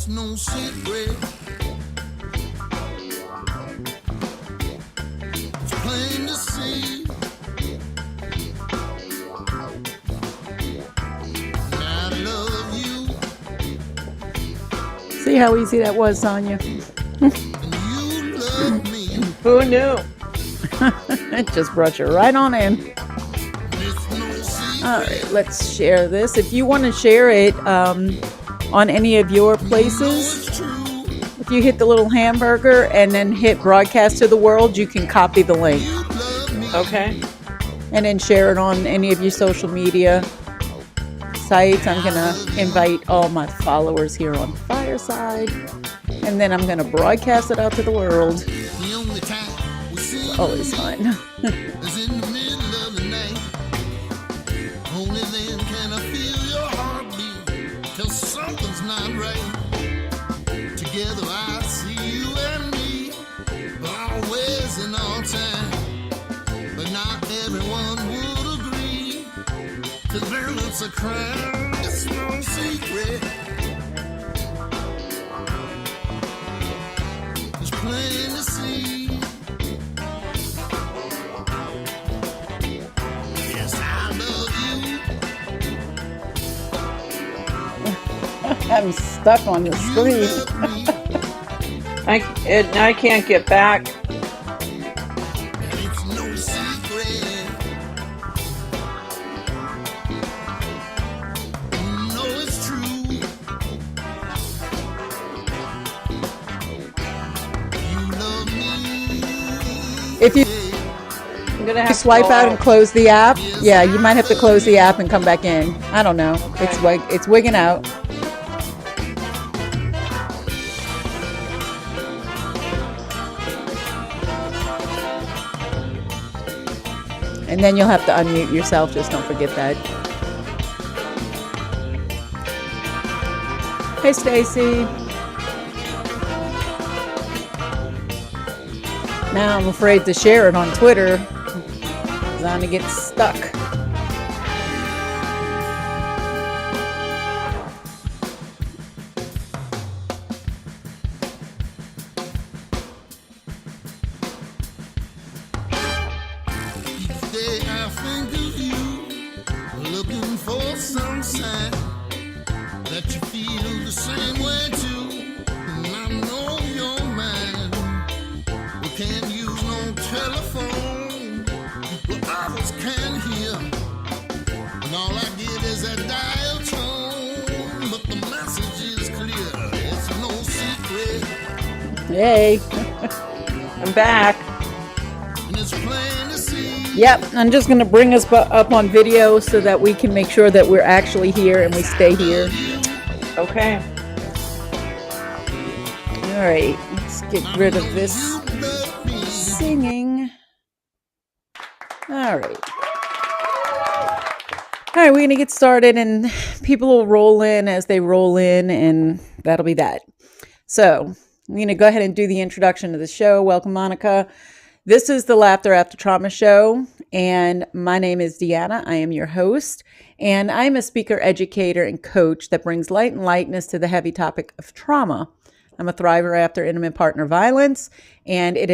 it's no secret. It's plain to see. I love you. See how easy that was, Sonia? And you love me. Who knew? It just brought you right on in. It's no secret. All right, let's share this. If you want to share it on any of your places, It's true. if you hit the little hamburger and then hit broadcast to the world, you can copy the link You love me. Okay. and then share it on any of your social media sites. I'm going to invite all my followers here on Fireside, and then I'm going to broadcast it out to the world. The only time we see Always fun. is in the middle of the night. Only then can I feel your heartbeat. Till something's not right. Together I see you and me, always and all time. But not everyone would agree. To them it's a crime. It's no secret. It's plain to see. Yes, I love you. I'm stuck on the You screen. love me. I can't get back. And it's no secret. No, it's true. You love me. If you I'm gonna have to swipe go out and close the app, yeah, you might have to close the app and come back in. I don't know. It's wigging out. And then you'll have to unmute yourself. Just don't forget that. Hey, Stacy. Now I'm afraid to share it on Twitter because I'm gonna get stuck. Each day I think of you, looking for some sign that you feel the same way too. And I know you're mine. We can't use no telephone, but others can hear. And all I get is a dial tone, but the message is clear. It's no secret, Yay. I'm back. and it's plain to see. Yep, I'm just gonna bring us up on video so that we can make sure that we're actually here and we stay here. Okay. All right, let's get rid of this You love me. singing. All right. All right, we're going to get started and people will roll in as they roll in, and that'll be that. So I'm going to go ahead and do the introduction to the show. Welcome, Monica. This is the Laughter After Trauma show, and my name is Deanna. I am your host, and I'm a speaker, educator, and coach that brings light and lightness to the heavy topic of trauma. I'm a thriver after intimate partner violence, and it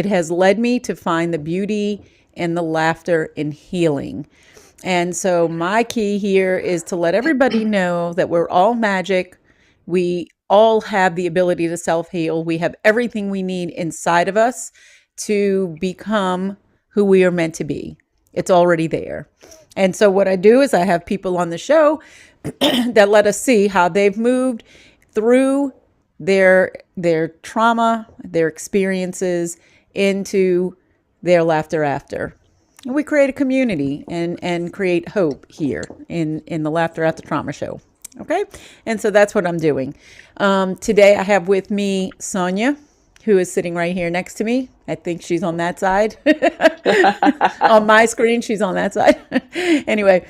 has led me to find the beauty and the laughter in healing. And so my key here is to let everybody know that we're all magic. We all have the ability to self-heal. We have everything we need inside of us to become who we are meant to be. It's already there. And so what I do is I have people on the show that let us see how they've moved through their trauma, their experiences into their laughter after. And we create a community and create hope here in the Laughter After Trauma show. Okay? And so that's what I'm doing. Today I have with me Sonia, who is sitting right here next to me. I think she's on that side. On my screen, she's on that side. Anyway,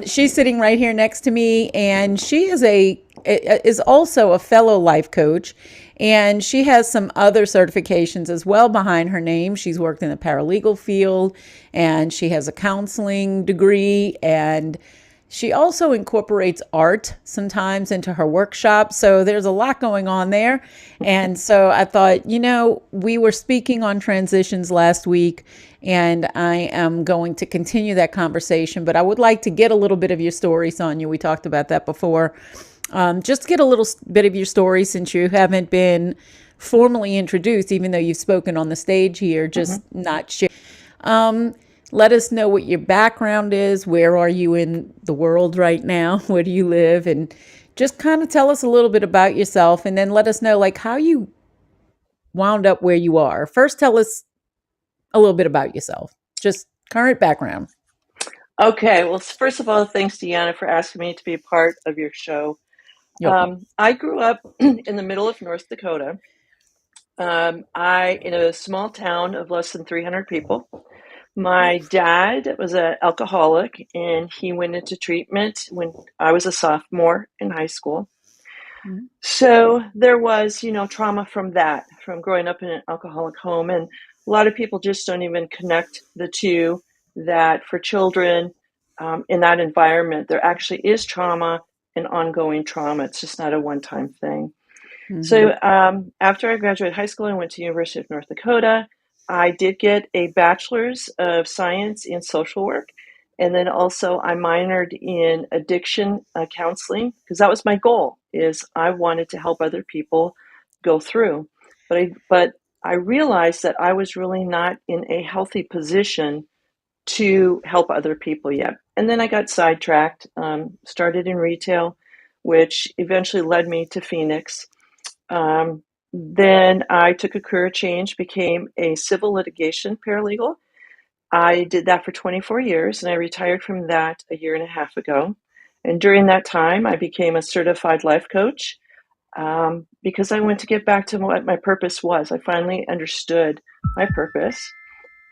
she's sitting right here next to me, and she is also a fellow life coach, and she has some other certifications as well behind her name. She's worked in the paralegal field, and she has a counseling degree, and She also incorporates art sometimes into her workshop. So there's a lot going on there. And so I thought, we were speaking on transitions last week, and I am going to continue that conversation. But I would like to get a little bit of your story, Sonia. We talked about that before. Just get a little bit of your story, since you haven't been formally introduced, even though you've spoken on the stage here, just not share. Let us know what your background is. Where are you in the world right now? Where do you live? And just kind of tell us a little bit about yourself, and then let us know how you wound up where you are. First, tell us a little bit about yourself, just current background. Okay. Well, first of all, thanks, Deanna, for asking me to be a part of your show. I grew up in the middle of North Dakota. In a small town of less than 300 people. My dad was an alcoholic, and he went into treatment when I was a sophomore in high school. Mm-hmm. So there was, trauma from that, from growing up in an alcoholic home. And a lot of people just don't even connect the two, that for children in that environment, there actually is trauma and ongoing trauma. It's just not a one-time thing. Mm-hmm. So after I graduated high school, I went to University of North Dakota. I did get a bachelor's of science in social work. And then also I minored in addiction counseling, because that was my goal, is I wanted to help other people go through. But I realized that I was really not in a healthy position to help other people yet. And then I got sidetracked, started in retail, which eventually led me to Phoenix. Then I took a career change, became a civil litigation paralegal. I did that for 24 years, and I retired from that a year and a half ago. And during that time, I became a certified life coach because I wanted to get back to what my purpose was. I finally understood my purpose.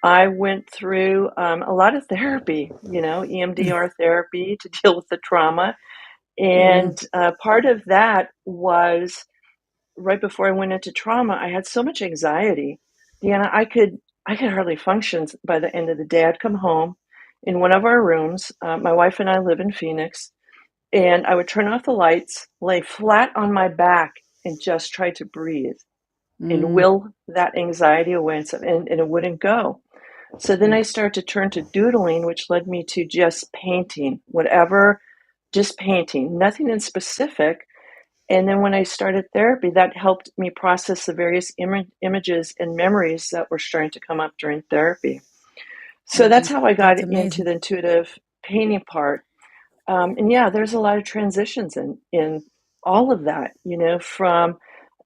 I went through a lot of therapy, EMDR therapy to deal with the trauma. And part of that was, right before I went into trauma, I had so much anxiety. Deanna, I could hardly function by the end of the day. I'd come home in one of our rooms. My wife and I live in Phoenix, and I would turn off the lights, lay flat on my back, and just try to breathe and will that anxiety away, and it wouldn't go. So then I started to turn to doodling, which led me to just painting, just painting, nothing in specific. And then when I started therapy, that helped me process the various images and memories that were starting to come up during therapy. So that's how I got into the intuitive painting part. And yeah, there's a lot of transitions in all of that, from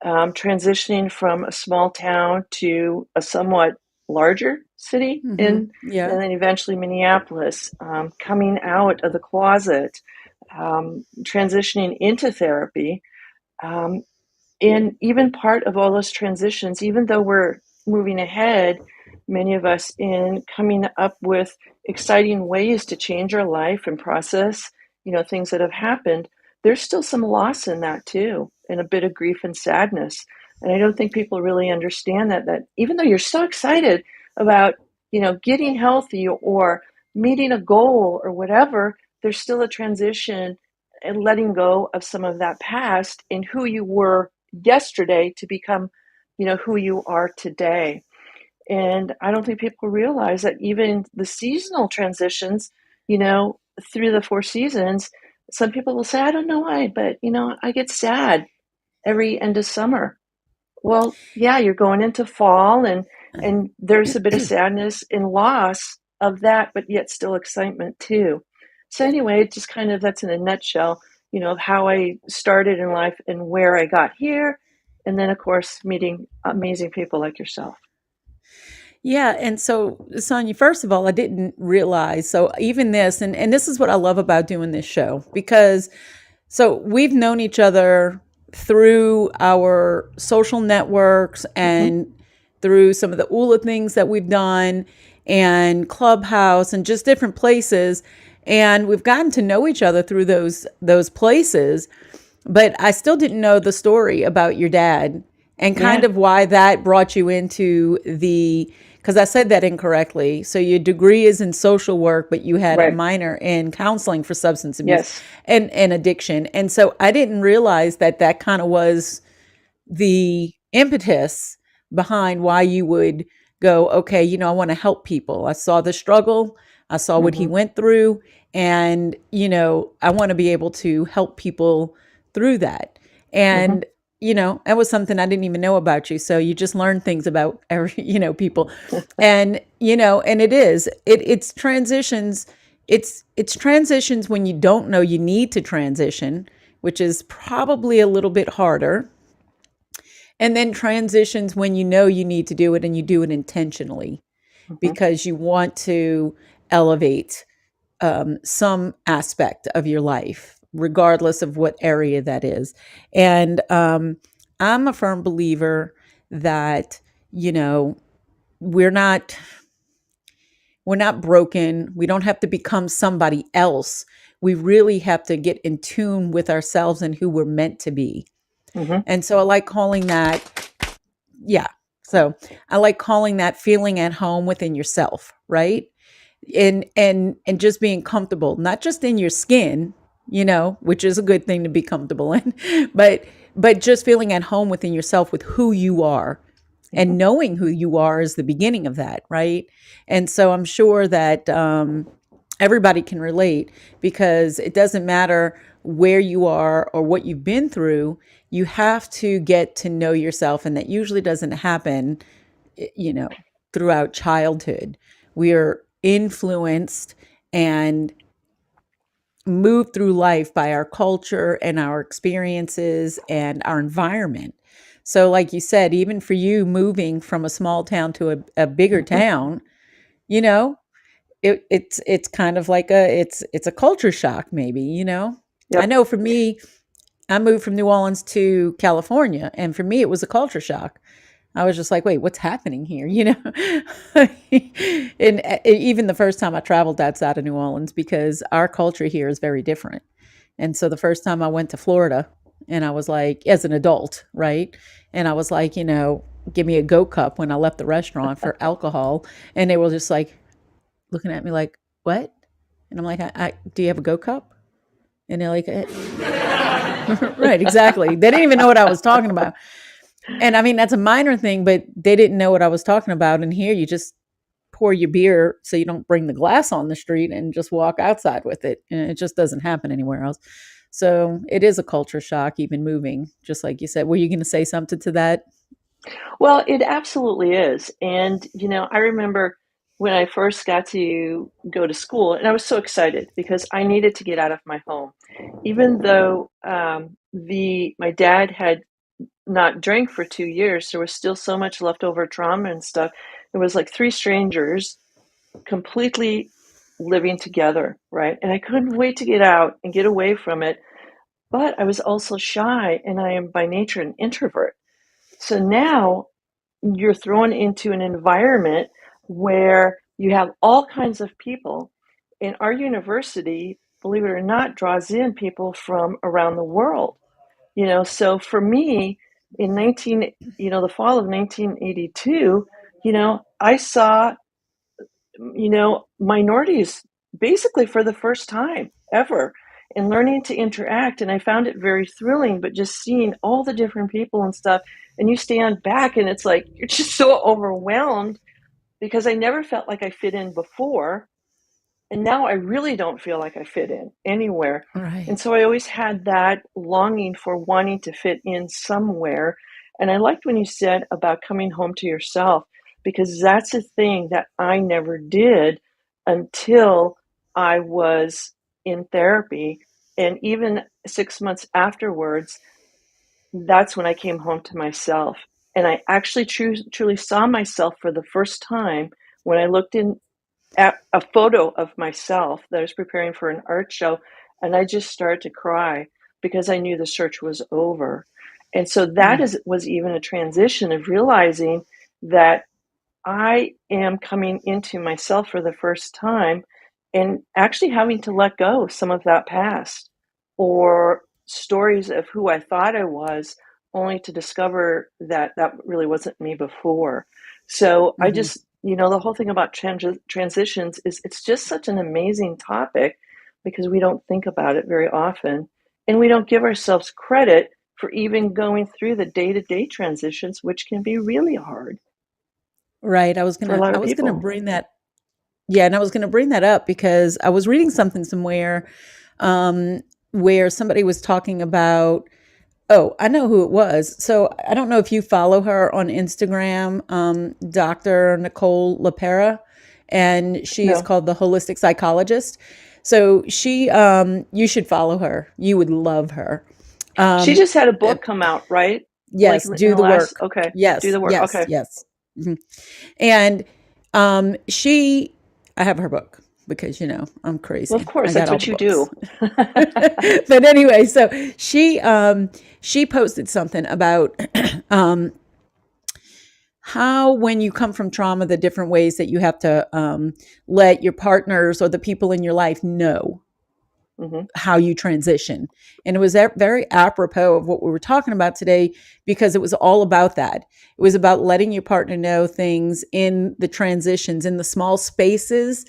transitioning from a small town to a somewhat larger city, and then eventually Minneapolis, coming out of the closet, transitioning into therapy. And even part of all those transitions, even though we're moving ahead, many of us, in coming up with exciting ways to change our life and process, things that have happened, there's still some loss in that too, and a bit of grief and sadness. And I don't think people really understand that even though you're so excited about, getting healthy or meeting a goal or whatever, there's still a transition and letting go of some of that past and who you were yesterday to become, who you are today. And I don't think people realize that even the seasonal transitions, through the 4 seasons, some people will say, I don't know why, but, I get sad every end of summer. Well, yeah, you're going into fall, and there's a bit of sadness and loss of that, but yet still excitement too. So anyway, just kind of, that's in a nutshell, how I started in life and where I got here. And then, of course, meeting amazing people like yourself. Yeah. And so, Sonia, first of all, I didn't realize. So even this, and this is what I love about doing this show, because so we've known each other through our social networks and through some of the ULA things that we've done and Clubhouse and just different places. And we've gotten to know each other through those places. But I still didn't know the story about your dad. and kind Yeah. of why that brought you into the, because I said that incorrectly. So your degree is in social work, but you had a Right. minor in counseling for substance abuse Yes. and addiction. And so I didn't realize that that kind of was the impetus behind why you would go, okay, I want to help people. I saw the struggle, I saw what he Hmm. went through, and, I want to be able to help people through that. Hmm. And, that was something I didn't even know about you. So you just learn things about every, people. And, and it's transitions. It's transitions when you don't know you need to transition, which is probably a little bit harder, and then transitions when you know you need to do it and you do it intentionally Hmm. because you want to elevate some aspect of your life, regardless of what area that is. And I'm a firm believer that, you know, we're not we're not broken. We don't have to become somebody else. We really have to get in tune with ourselves and who we're meant to be. Hmm. And so I like calling that, yeah. So I like calling that feeling at home within yourself, right? And just being comfortable, not just in your skin, which is a good thing to be comfortable in, but just feeling at home within yourself with who you are, Hmm. and knowing who you are is the beginning of that, right? And so I'm sure that everybody can relate, because it doesn't matter where you are or what you've been through. You have to get to know yourself, and that usually doesn't happen, you know, throughout childhood. We are influenced and moved through life by our culture and our experiences and our environment. So, like you said, even for you moving from a small town to a bigger Hmm. town, you know, it's kind of like it's a culture shock, maybe. I Yep. know for me, I moved from New Orleans to California, and for me, it was a culture shock. I was just like, wait, what's happening here? And even the first time I traveled outside of New Orleans, because our culture here is very different. And so the first time I went to Florida, and I was like, as an adult, right? And I was like, give me a Go Cup when I left the restaurant for alcohol. And they were just like looking at me like, what? And I'm like, do you have a Go Cup? And they're like, right, exactly. They didn't even know what I was talking about. And I mean, that's a minor thing, but they didn't know what I was talking about. And here you just pour your beer so you don't bring the glass on the street and just walk outside with it. And it just doesn't happen anywhere else. So it is a culture shock, even moving, just like you said. Were you going to say something to that? Well, it absolutely is. And, I remember when I first got to go to school, and I was so excited because I needed to get out of my home. Even though my dad had not drank for 2 years, there was still so much leftover trauma and stuff. It was like three strangers completely living together, right? And I couldn't wait to get out and get away from it. But I was also shy, and I am by nature an introvert. So now you're thrown into an environment where you have all kinds of people. And our university, believe it or not, draws in people from around the world. So for me, in the fall of 1982, I saw, minorities basically for the first time ever, and learning to interact. And I found it very thrilling, but just seeing all the different people and stuff, and you stand back and it's like you're just so overwhelmed because I never felt like I fit in before. And now I really don't feel like I fit in anywhere. Right. And so I always had that longing for wanting to fit in somewhere. And I liked when you said about coming home to yourself, because that's a thing that I never did until I was in therapy. And even 6 months afterwards, that's when I came home to myself. And I actually truly saw myself for the first time when I looked in at a photo of myself that I was preparing for an art show, and I just started to cry because I knew the search was over. And so that Mm. was even a transition of realizing that I am coming into myself for the first time, and actually having to let go some of that past or stories of who I thought I was only to discover that that really wasn't me before. So I Hmm. just, the whole thing about transitions is it's just such an amazing topic because we don't think about it very often. And we don't give ourselves credit for even going through the day-to-day transitions, which can be really hard Right. for a lot I of was gonna people. bring that. Yeah, and I was gonna bring that up because I was reading something somewhere, um, where somebody was talking about. Oh, I know who it was. So I don't know if you follow her on Instagram, Dr. Nicole LaPera, and she's No. called the Holistic Psychologist. So you should follow her. You would love her. She Um, just had a uh, book come out, right? Like yes, in do the the last, work. okay, do Yes, the work. yes, Okay. yes. Mhm. And I have her book because I'm Well, of crazy. I course, got that's all what the you do. books. But anyway, so she posted something about um, how when you come from trauma, the different ways that you have to let your partners or the people in your life know Hmm. how you transition. And it was very apropos of what we were talking about today because it was all about that. It was about letting your partner know things in the transitions, in the small spaces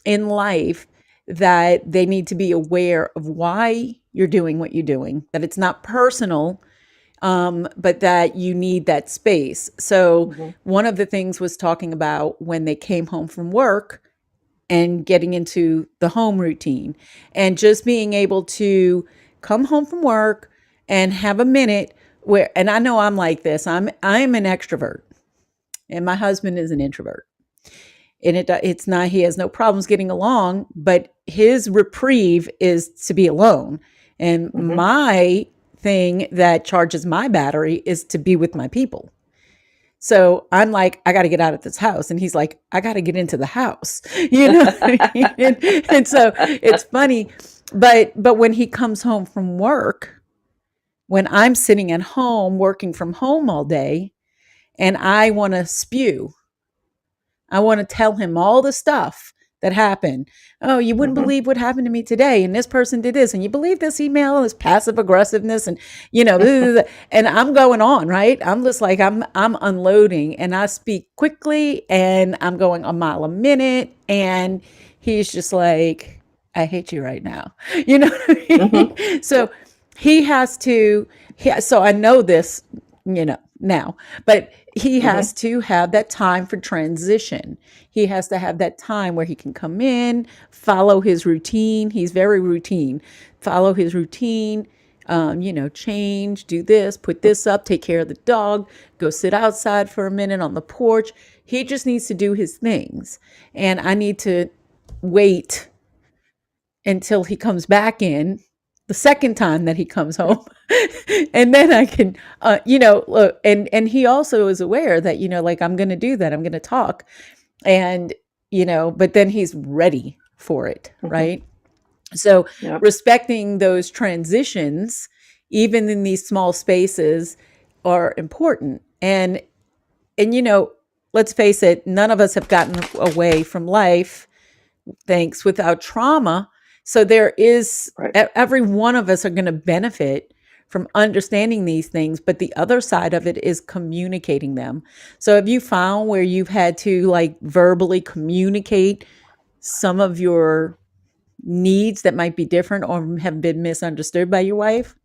in life, that they need to be aware of why you're doing what you're doing, that it's not personal, but that you need that space. So, Hmm. one of the things was talking about when they came home from work and getting into the home routine and just being able to come home from work and have a minute where, and I know I'm like this, I'm an extrovert and my husband is an introvert, and it's not, he has no problems getting along, but his reprieve is to be alone, and Hmm. my thing that charges my battery is to be with my people. So I'm like, I got to get out of this house. And he's like, I got to get into the house, and so it's funny. But when he comes home from work, when I'm sitting at home working from home all day and I want to spew, I want to tell him all the stuff that happened. Oh, you wouldn't Hmm. believe what happened to me today. And this person did this. And you believe this email is passive aggressiveness and and I'm going on, right? I'm just like I'm unloading and I speak quickly and I'm going a mile a minute. And he's just like, I hate you right now. You know what I Hmm. mean? So he has to, so I know this, now, but he Hmm. has to have that time for transition. He has to have that time where he can come in, follow his routine. He's very routine. Follow his routine, change, do this, put this up, take care of the dog, go sit outside for a minute on the porch. He just needs to do his things. And I need to wait until he comes back in the second time that he comes home. And then I can look, and he also is aware that like I'm going to do that, I'm going to talk, and but then he's ready for it, Hmm. right? So Yep. respecting those transitions even in these small spaces are important. And let's face it, none of us have gotten away from life thanks without trauma. So there is, Right. every one of us are going to benefit from understanding these things, but the other side of it is communicating them. So have you found where you've had to like verbally communicate some of your needs that might be different or have been misunderstood by your wife?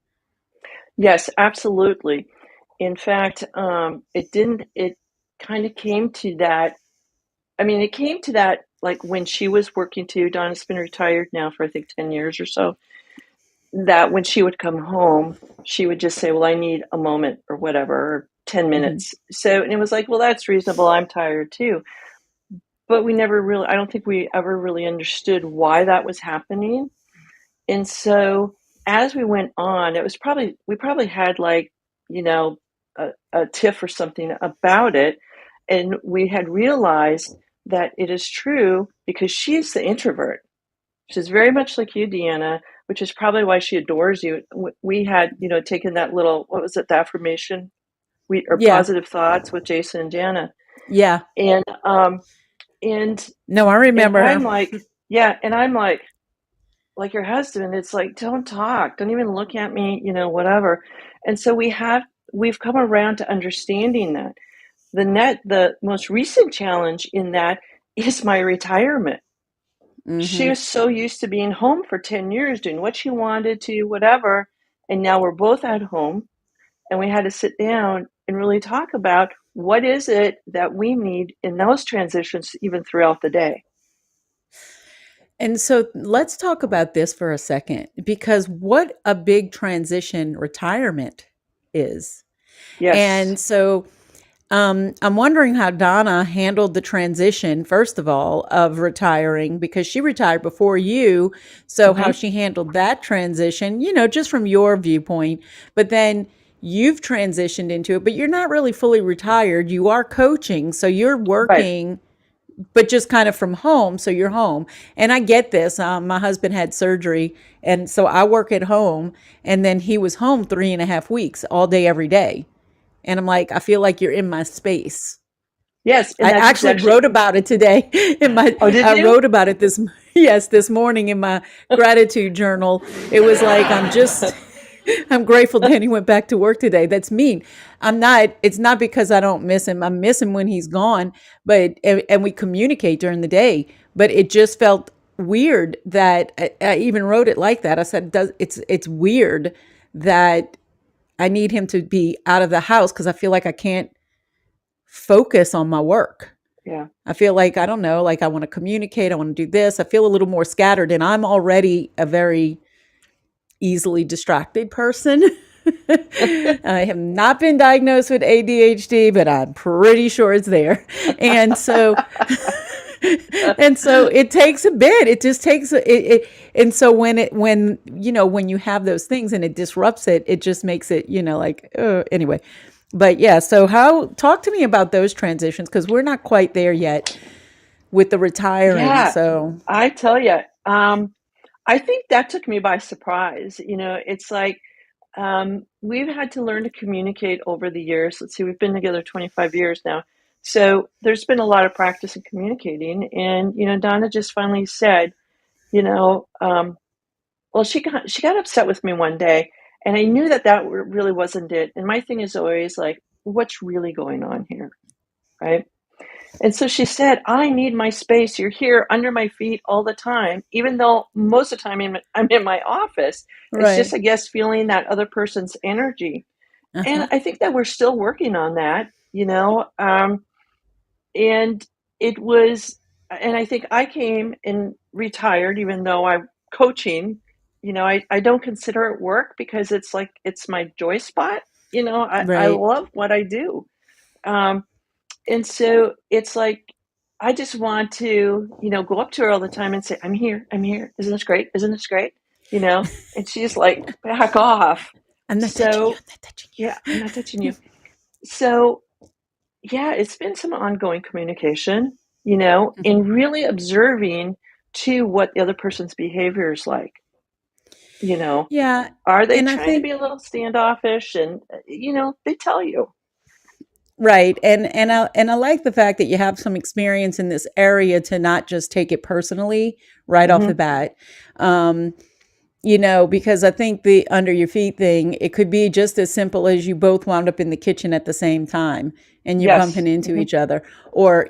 Yes, absolutely. In fact, it kind of came to that. I mean, it came to that like when she was working too. Donna's been retired now for I think 10 years or so. That when she would come home, she would just say, "Well, I need a moment or whatever, or 10 Hmm. minutes." So, and it was like, "Well, that's reasonable. I'm tired too." But we never really, I don't think we ever really understood why that was happening. And so as we went on, we probably had like, you know, a tiff or something about it. And we had realized that it is true because she's the introvert. She's very much like you, Deanna, which is probably why she adores you. We had, taken that little, what was it, the affirmation or Yeah. positive thoughts with Jason and Jana. Yeah. And, and, No, I and I'm remember. like, yeah. And I'm like your husband, it's like, don't talk, don't even look at me, whatever. And so we have we've come around to understanding that. The most recent challenge in that is my retirement. She Mm-hmm. was so used to being home for 10 years, doing what she wanted to, whatever. And now we're both at home, and we had to sit down and really talk about what is it that we need in those transitions, even throughout the day. And so let's talk about this for a second, because what a big transition retirement is. Yes. And so I'm wondering how Donna handled the transition, first of all, of retiring, because she retired before you. So, how Hmm. she handled that transition, just from your viewpoint. But then you've transitioned into it, but you're not really fully retired. You are coaching. So, you're Right. working, but just kind of from home. So, you're home. And I get this. My husband had surgery. And so I work at home. And then he was home 3.5 weeks, all day, every day. And I'm like, I feel like you're in my space. Yes. And I that's actually exactly. wrote about it today in my Oh, did I you? wrote about it this morning in my gratitude journal. It was like I'm grateful Danny went back to work today. That's mean. It's not because I don't miss him. I miss him when he's gone, but and we communicate during the day, but it just felt weird that I even wrote it like that. I said it's weird that I need him to be out of the house because I feel like I can't focus on my work. Yeah. I feel like, I don't know, like I want to communicate, I want to do this. I feel a little more scattered, and I'm already a very easily distracted person. I have not been diagnosed with ADHD, but I'm pretty sure it's there. And so and so it takes a bit. It just takes and so when you have those things and it disrupts it, it just makes it, like, anyway. But yeah, so how talk to me about those transitions, because we're not quite there yet with the retiring. Yeah. So, I tell you, I think that took me by surprise. It's like we've had to learn to communicate over the years. Let's see, we've been together 25 years now. So there's been a lot of practice in communicating. And, Donna just finally said, you know, um, well, she got upset with me one day, and I knew that really wasn't it. And my thing is always like, what's really going on here, right? And so she said, I need my space. You're here under my feet all the time, even though most of the time I'm in my office. It's just, right. I guess, feeling that other person's energy. And Uh-huh. I think that we're still working on that. And it was, and I think I came and retired, even though I'm coaching. I don't consider it work because it's like, it's my joy spot. I Right. love what I do. Um, and so it's like, I just want to, go up to her all the time and say, I'm here, I'm here. Isn't this great? Isn't this great? And she's like, back off. I'm not touching you. So, I'm not touching yeah, I'm not touching you. So, yeah, it's been some ongoing communication, you. Mhm. and really observing to what the other person's behavior is like. You know, Yeah. are they And I trying to think be a little standoffish? And, they tell you. right. And I like the fact that you have some experience in this area to not just take it personally right off the Hmm. bat. Um, because I think the under your feet thing, it could be just as simple as you both wound up in the kitchen at the same time and you're Yes. bumping into Hmm. each other, or,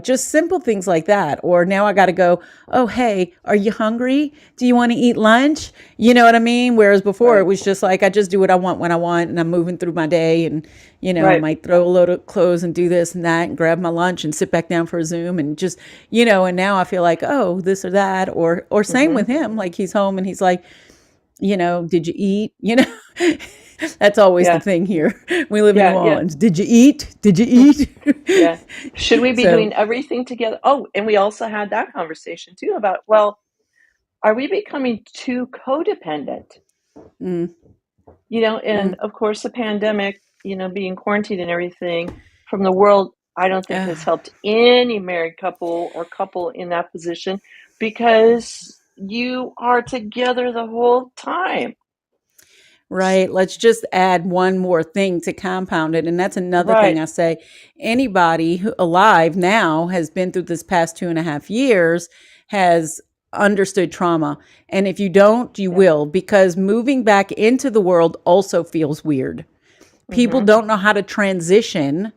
just simple things like that. Or now I got to go, oh, hey, are you hungry? Do you want to eat lunch? You know what I mean? Whereas before it Right. was just like, I just do what I want when I want, and I'm moving through my day, and, I Right. might throw a load of clothes and do this and that and grab my lunch and sit back down for a Zoom and just, and now I feel like, oh, this or that, or same Hmm. with him. Like he's home and he's like, did you eat? That's always the Yeah. thing here. We live in New Yeah. Yeah. Orleans. Did you eat? Did you eat? Yeah. Should we be So, doing everything together? Oh, and we also had that conversation too about, well, are we becoming too codependent? mm, And mm, of course, the pandemic, being quarantined and everything from the world, I don't think has ah, helped any married couple or couple in that position, because you are together the whole time. right. Let's just add one more thing to compound it. And that's another thing Right. I say. Anybody who alive now has been through this past 2.5 years has understood trauma. And if you don't, you Yeah. will, because moving back into the world also feels weird. People Mm-hmm. don't know how to transition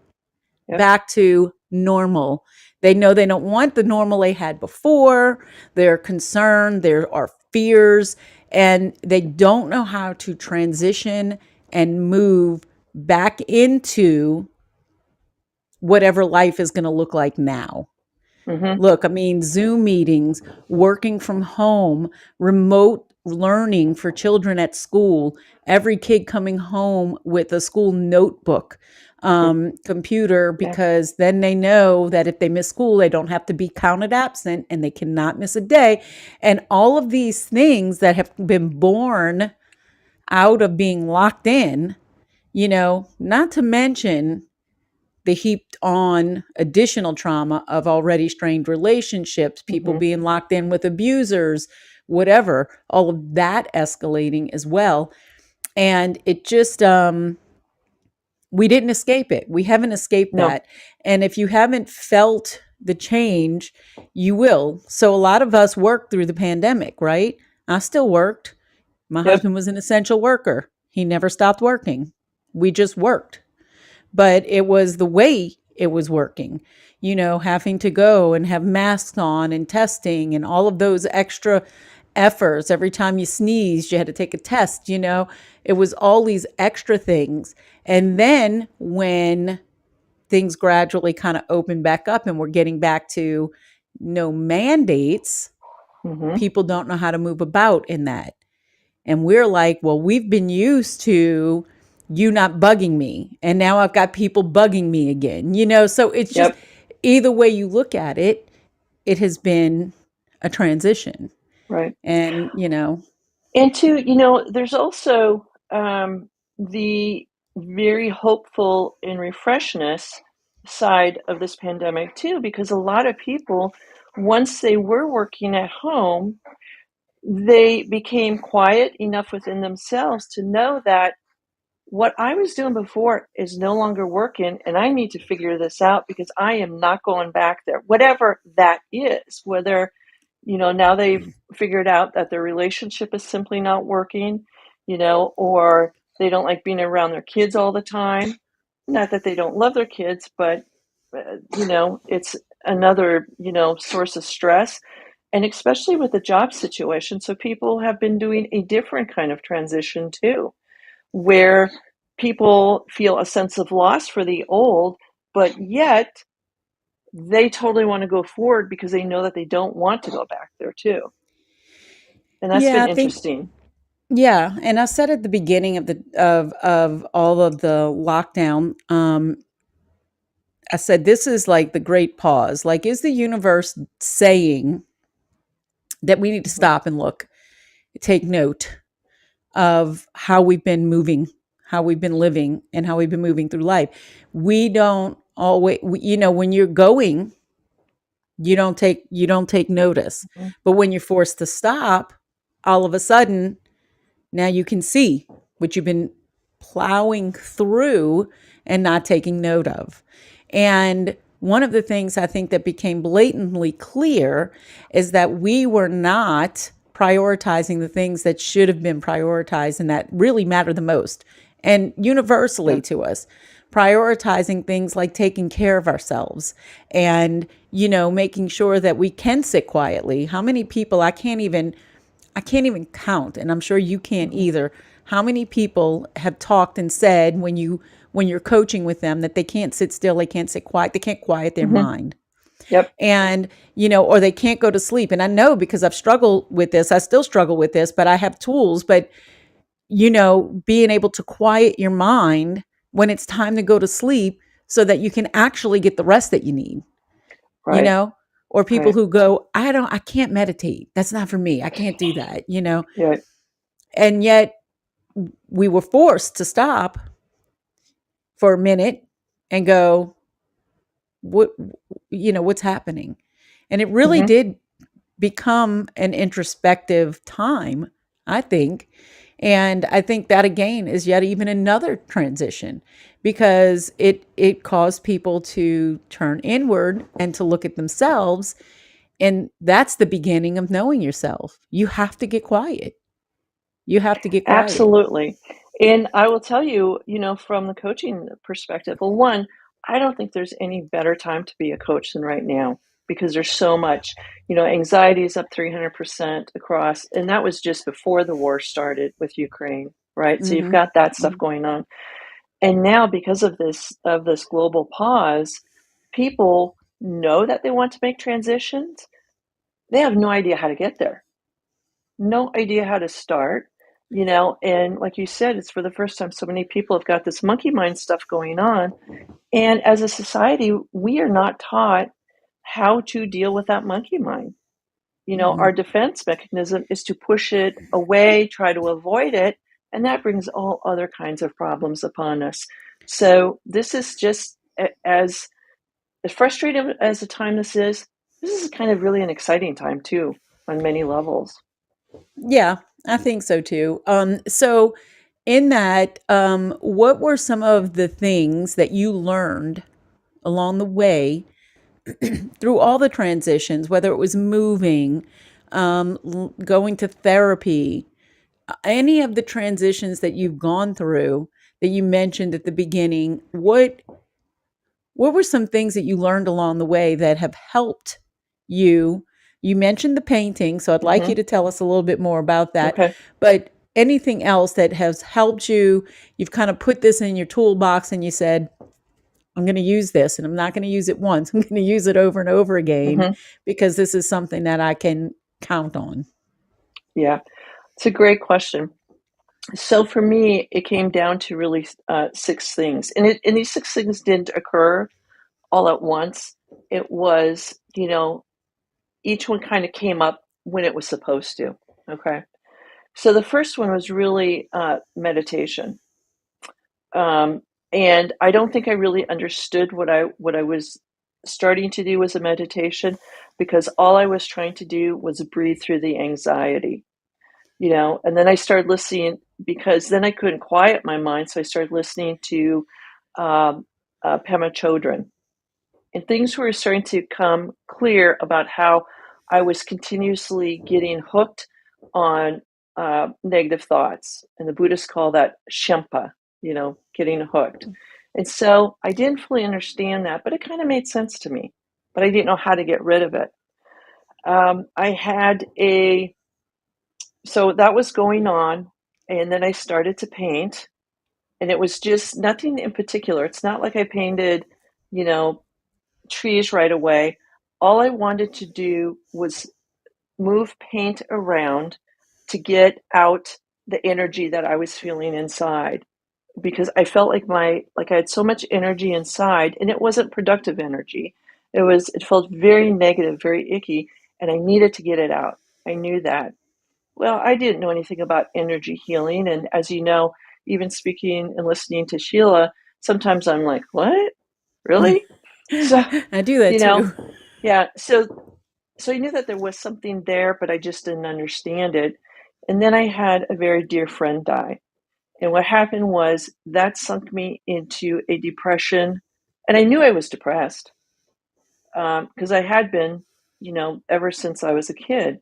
Yep. back to normal. They know they don't want the normal they had before. They're concerned, there are fears, and they don't know how to transition and move back into whatever life is going to look like now. Mm-hmm. Look, I mean, Zoom meetings, working from home, remote learning for children at school, every kid coming home with a school notebook, computer, Yeah. because then they know that if they miss school, they don't have to be counted absent and they cannot miss a day. And all of these things that have been born out of being locked in, not to mention the heaped on additional trauma of already strained relationships, people Mm-hmm. being locked in with abusers, whatever, all of that escalating as well. And it just, we didn't escape it. We haven't escaped No. that. And if you haven't felt the change, you will. So a lot of us worked through the pandemic, right? I still worked. My Yep. husband was an essential worker. He never stopped working. We just worked. But it was the way it was working, having to go and have masks on and testing and all of those extra efforts. Every time you sneezed, you had to take a test, it was all these extra things. And then when things gradually kind of opened back up and we're getting back to no mandates, Mm-hmm. people don't know how to move about in that. And we're like, well, we've been used to you not bugging me. And now I've got people bugging me again, So it's just Yep. either way you look at it, it has been a transition. Right. And, And there's also the very hopeful and refreshness side of this pandemic too, because a lot of people, once they were working at home, they became quiet enough within themselves to know that what I was doing before is no longer working, and I need to figure this out because I am not going back there. Whatever that is, whether, now they've figured out that their relationship is simply not working, or they don't like being around their kids all the time. Not that they don't love their kids, but, it's another, source of stress. And especially with the job situation. So people have been doing a different kind of transition too, where people feel a sense of loss for the old, but yet they totally want to go forward because they know that they don't want to go back there too. And that's yeah, been I think, interesting. yeah. And I said at the beginning of all of the lockdown, I said, this is like the great pause. Like, is the universe saying that we need to Mhm. stop and look, take note of how we've been moving, how we've been living, and how we've been moving through life? We don't always, when you're going, you don't take notice. Mhm. But when you're forced to stop, all of a sudden, now you can see what you've been plowing through and not taking note of. And one of the things I think that became blatantly clear is that we were not prioritizing the things that should have been prioritized and that really matter the most. And universally Yeah. to us, prioritizing things like taking care of ourselves and, making sure that we can sit quietly. How many people I can't even count, and I'm sure you can't Mhm. either. How many people have talked and said when you're coaching with them that they can't sit still, they can't sit quiet, they can't quiet their Mhm. mind. Yep. And, or they can't go to sleep. And I know because I've struggled with this, I still struggle with this, but I have tools. But, being able to quiet your mind when it's time to go to sleep so that you can actually get the rest that you need, you Right. know? Or people Right. who go, I can't meditate. That's not for me. I can't do that, Yeah. And yet we were forced to stop for a minute and go, what's happening? And it really Mhm. did become an introspective time, I think. And I think that again is yet even another transition because it caused people to turn inward and to look at themselves. And that's the beginning of knowing yourself. You have to get quiet. You have to get quiet. Absolutely. And I will tell you, from the coaching perspective, well, one, I don't think there's any better time to be a coach than right now because there's so much, anxiety is up 300% across, and that was just before the war started with Ukraine, right? So you've Mm-hmm. got that stuff Mm-hmm. going on. And now because of this global pause, people know that they want to make transitions. They have no idea how to get there. No idea how to start, and like you said, it's for the first time so many people have got this monkey mind stuff going on. And as a society, we are not taught how to deal with that monkey mind. Mm-hmm. Our defense mechanism is to push it away, try to avoid it, and that brings all other kinds of problems upon us. So this is just as frustrating as the time this is kind of really an exciting time too, on many levels. Yeah, I think so too. So in that, what were some of the things that you learned along the way through all the transitions, whether it was moving, going to therapy, any of the transitions that you've gone through that you mentioned at the beginning? What were some things that you learned along the way that have helped you? You mentioned the painting, so I'd like you Hmm. to tell us a little bit more about that. Okay. But anything else that has helped you, you've kind of put this in your toolbox and you said, I'm going to use this and I'm not going to use it once. I'm going to use it over and over again Hmm. because this is something that I can count on. Yeah, it's a great question. So for me, it came down to really six things, and these six things didn't occur all at once. It was, each one kind of came up when it was supposed to. Okay, so the first one was really meditation, and I don't think I really understood what I was starting to do was a meditation because all I was trying to do was breathe through the anxiety. And then I started listening because then I couldn't quiet my mind. So I started listening to um, Pema Chodron, and things were starting to come clear about how I was continuously getting hooked on negative thoughts. And the Buddhists call that Shempa, getting hooked. And so I didn't fully understand that, but it kind of made sense to me. But I didn't know how to get rid of it. I had so that was going on, and then I started to paint, and it was just nothing in particular. It's not like I painted, you know, trees right away. All I wanted to do was move paint around to get out the energy that I was feeling inside because I felt like I had so much energy inside and it wasn't productive energy. It felt very negative, very icky, and I needed to get it out. I knew that. Well, I didn't know anything about energy healing. And as you know, even speaking and listening to Sheila, sometimes I'm like, what? Really? So, I do that you know, too. yeah. So I knew that there was something there, but I just didn't understand it. And then I had a very dear friend die. And what happened was that sunk me into a depression. And I knew I was depressed because I had been, ever since I was a kid.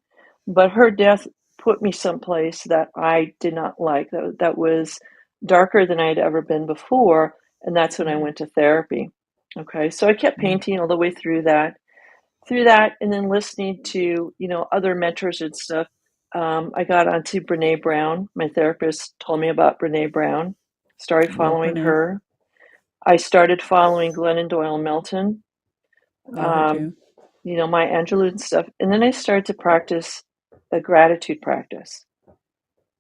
But her death put me someplace that I did not like, that was darker than I had ever been before. And that's when I Mhm. went to therapy. Okay, so I kept Mhm. painting all the way through that, and then listening to, other mentors and stuff. I got onto Brene Brown. My therapist told me about Brene Brown. Started Love following Brene. her. I started following Glennon Doyle Melton. Love her Um, too. Maya Angelou and stuff. And then I started to practice a gratitude practice,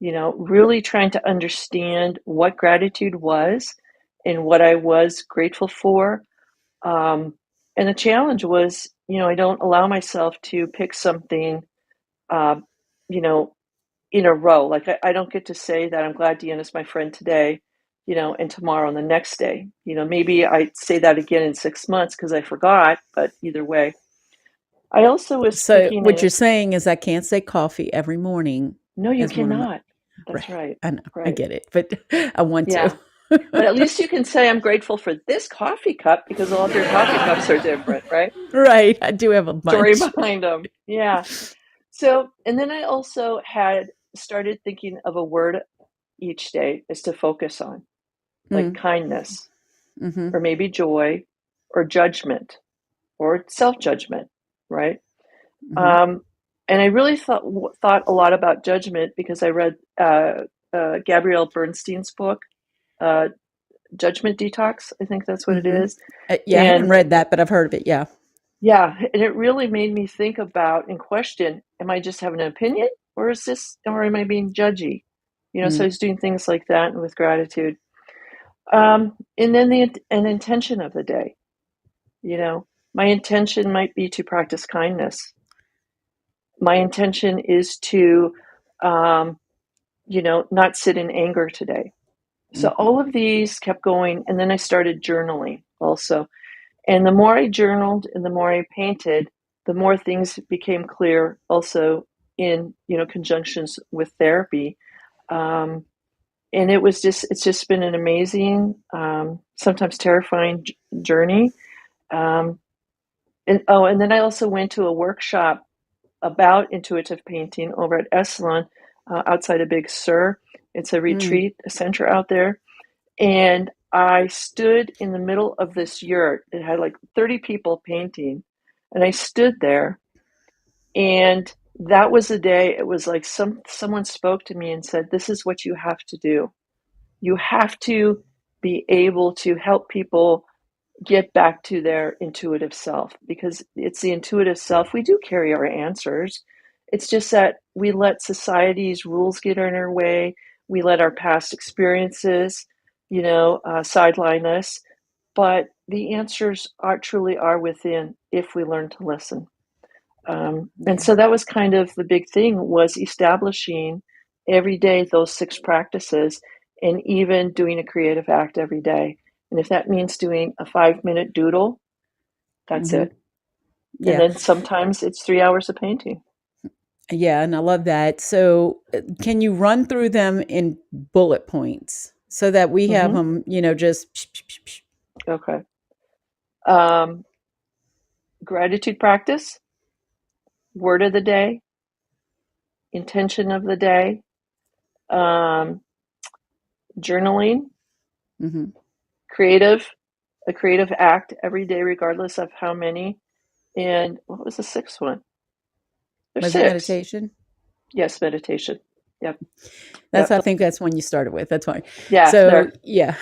really trying to understand what gratitude was and what I was grateful for. Um, and the challenge was, I don't allow myself to pick something, uh, you know, in a row. Like I don't get to say that I'm glad Deanna's my friend today, and tomorrow and the next day. Maybe I say that again in 6 months because I forgot, but either way. I also was So thinking, what you're saying is I can't say coffee every morning no, you as one of my cannot. That's right. right. I know. I Right. get it, but I want to. Yeah. But at least you can say I'm grateful for this coffee cup because all of your coffee cups are different, right? Right. I do have a Story bunch. behind them. Yeah. So, and then I also had started thinking of a word each day is to focus on, like Mm. kindness, Mm-hmm. or maybe joy, or judgment, or self-judgment, right? Mm-hmm. And I really thought a lot about judgment because I read Gabrielle Bernstein's book, uh, Judgment Detox. I think that's what it Mm-hmm. is. Yeah, I haven't And read that, but I've heard of it. Yeah. yeah, and it really made me think about and question, am I just having an opinion, or am I being judgy? So I Mm. was doing things like that and with gratitude. And then an intention of the day, my intention might be to practice kindness. My intention is to, um, not sit in anger today. So Mm-hmm. all of these kept going. And then I started journaling also. And the more I journaled and the more I painted, the more things became clear also in, conjunctions with therapy. Um, and it's just been an amazing, sometimes terrifying journey. Um, and then I also went to a workshop about intuitive painting over at Esalen, outside of Big Sur. It's a Mm. retreat center out there. And I stood in the middle of this yurt. It had like 30 people painting. And I stood there. And that was the day it was like someone spoke to me and said, "This is what you have to do. You have to be able to help people get back to their intuitive self, because it's the intuitive self. We do carry our answers. It's just that we let society's rules get in our way. We let our past experiences, sideline us. But the answers truly are within if we learn to listen. And Yeah. so that was kind of the big thing, was establishing every day those 6 practices, and even doing a creative act every day. And if that means doing a 5-minute doodle, that's Mm-hmm. it. And Yeah. then sometimes it's 3 hours of painting. Yeah. And I love that. So, can you run through them in bullet points so that we have Hmm. them, just psh, psh, psh, psh. Okay. Um, Gratitude practice, word of the day, intention of the day, um, journaling, Mhm. creative, a creative act every day, regardless of how many. And what was the sixth one? There's Was it six. meditation? Yes, meditation. Yep. I Yep. think that's one you started with. That's fine. Yeah, So, there. yeah.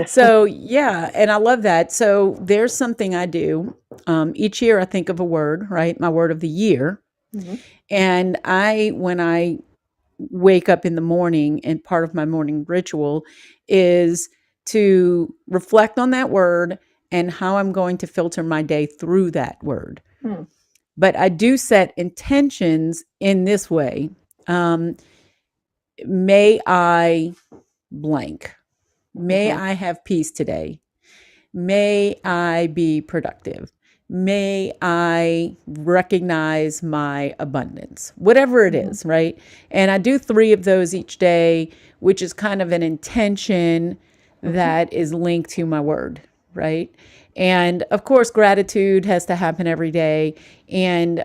So, yeah, and I love that. So, there's something I do. Each year I think of a word, right? My word of the year. Hmm. And when I wake up in the morning, and part of my morning ritual is to reflect on that word and how I'm going to filter my day through that word. Hmm. But I do set intentions in this way. Um, may I blank. May Hmm. I have peace today. May I be productive. May I recognize my abundance, whatever it Hmm. is, right? And I do 3 of those each day, which is kind of an intention Hmm. that is linked to my word, right? And of course, gratitude has to happen every day. And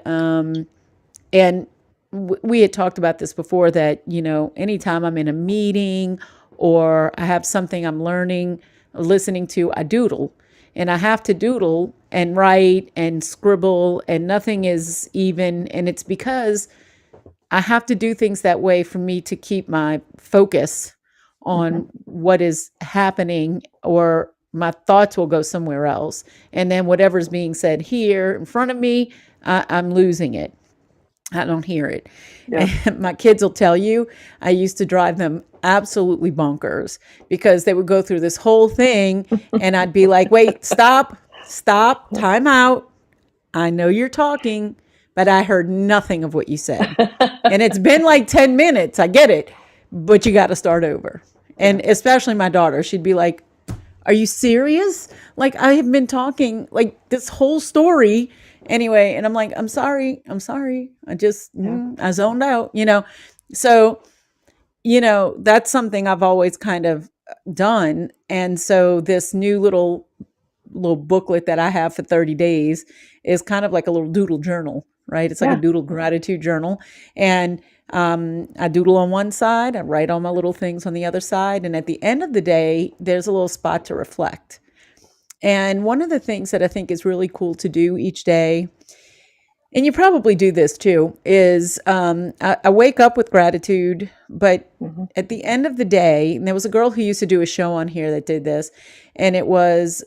we had talked about this before, that anytime I'm in a meeting or I have something I'm learning, listening to, I doodle. And I have to doodle and write and scribble, and nothing is even. And it's because I have to do things that way for me to keep my focus Hmm. on what is happening, or my thoughts will go somewhere else. And then whatever's being said here in front of me, I'm losing it. I don't hear it. Yeah. And my kids will tell you, I used to drive them absolutely bonkers, because they would go through this whole thing and I'd be like, wait, stop, time out. I know you're talking, but I heard nothing of what you said. And it's been like 10 minutes. I get it, but you got to start over. Yeah. And especially my daughter, she'd be like, are you serious? Like, I have been talking like this whole story anyway. And I'm like, I'm sorry. I just, Yeah. I zoned out, So, that's something I've always kind of done. And so this new little booklet that I have for 30 days is kind of like a little doodle journal, right? It's like a Yeah. doodle gratitude journal. And I doodle on one side, I write all my little things on the other side. And at the end of the day, there's a little spot to reflect. And one of the things that I think is really cool to do each day, and you probably do this too, is I wake up with gratitude, but Hmm. at the end of the day, and there was a girl who used to do a show on here that did this, and it was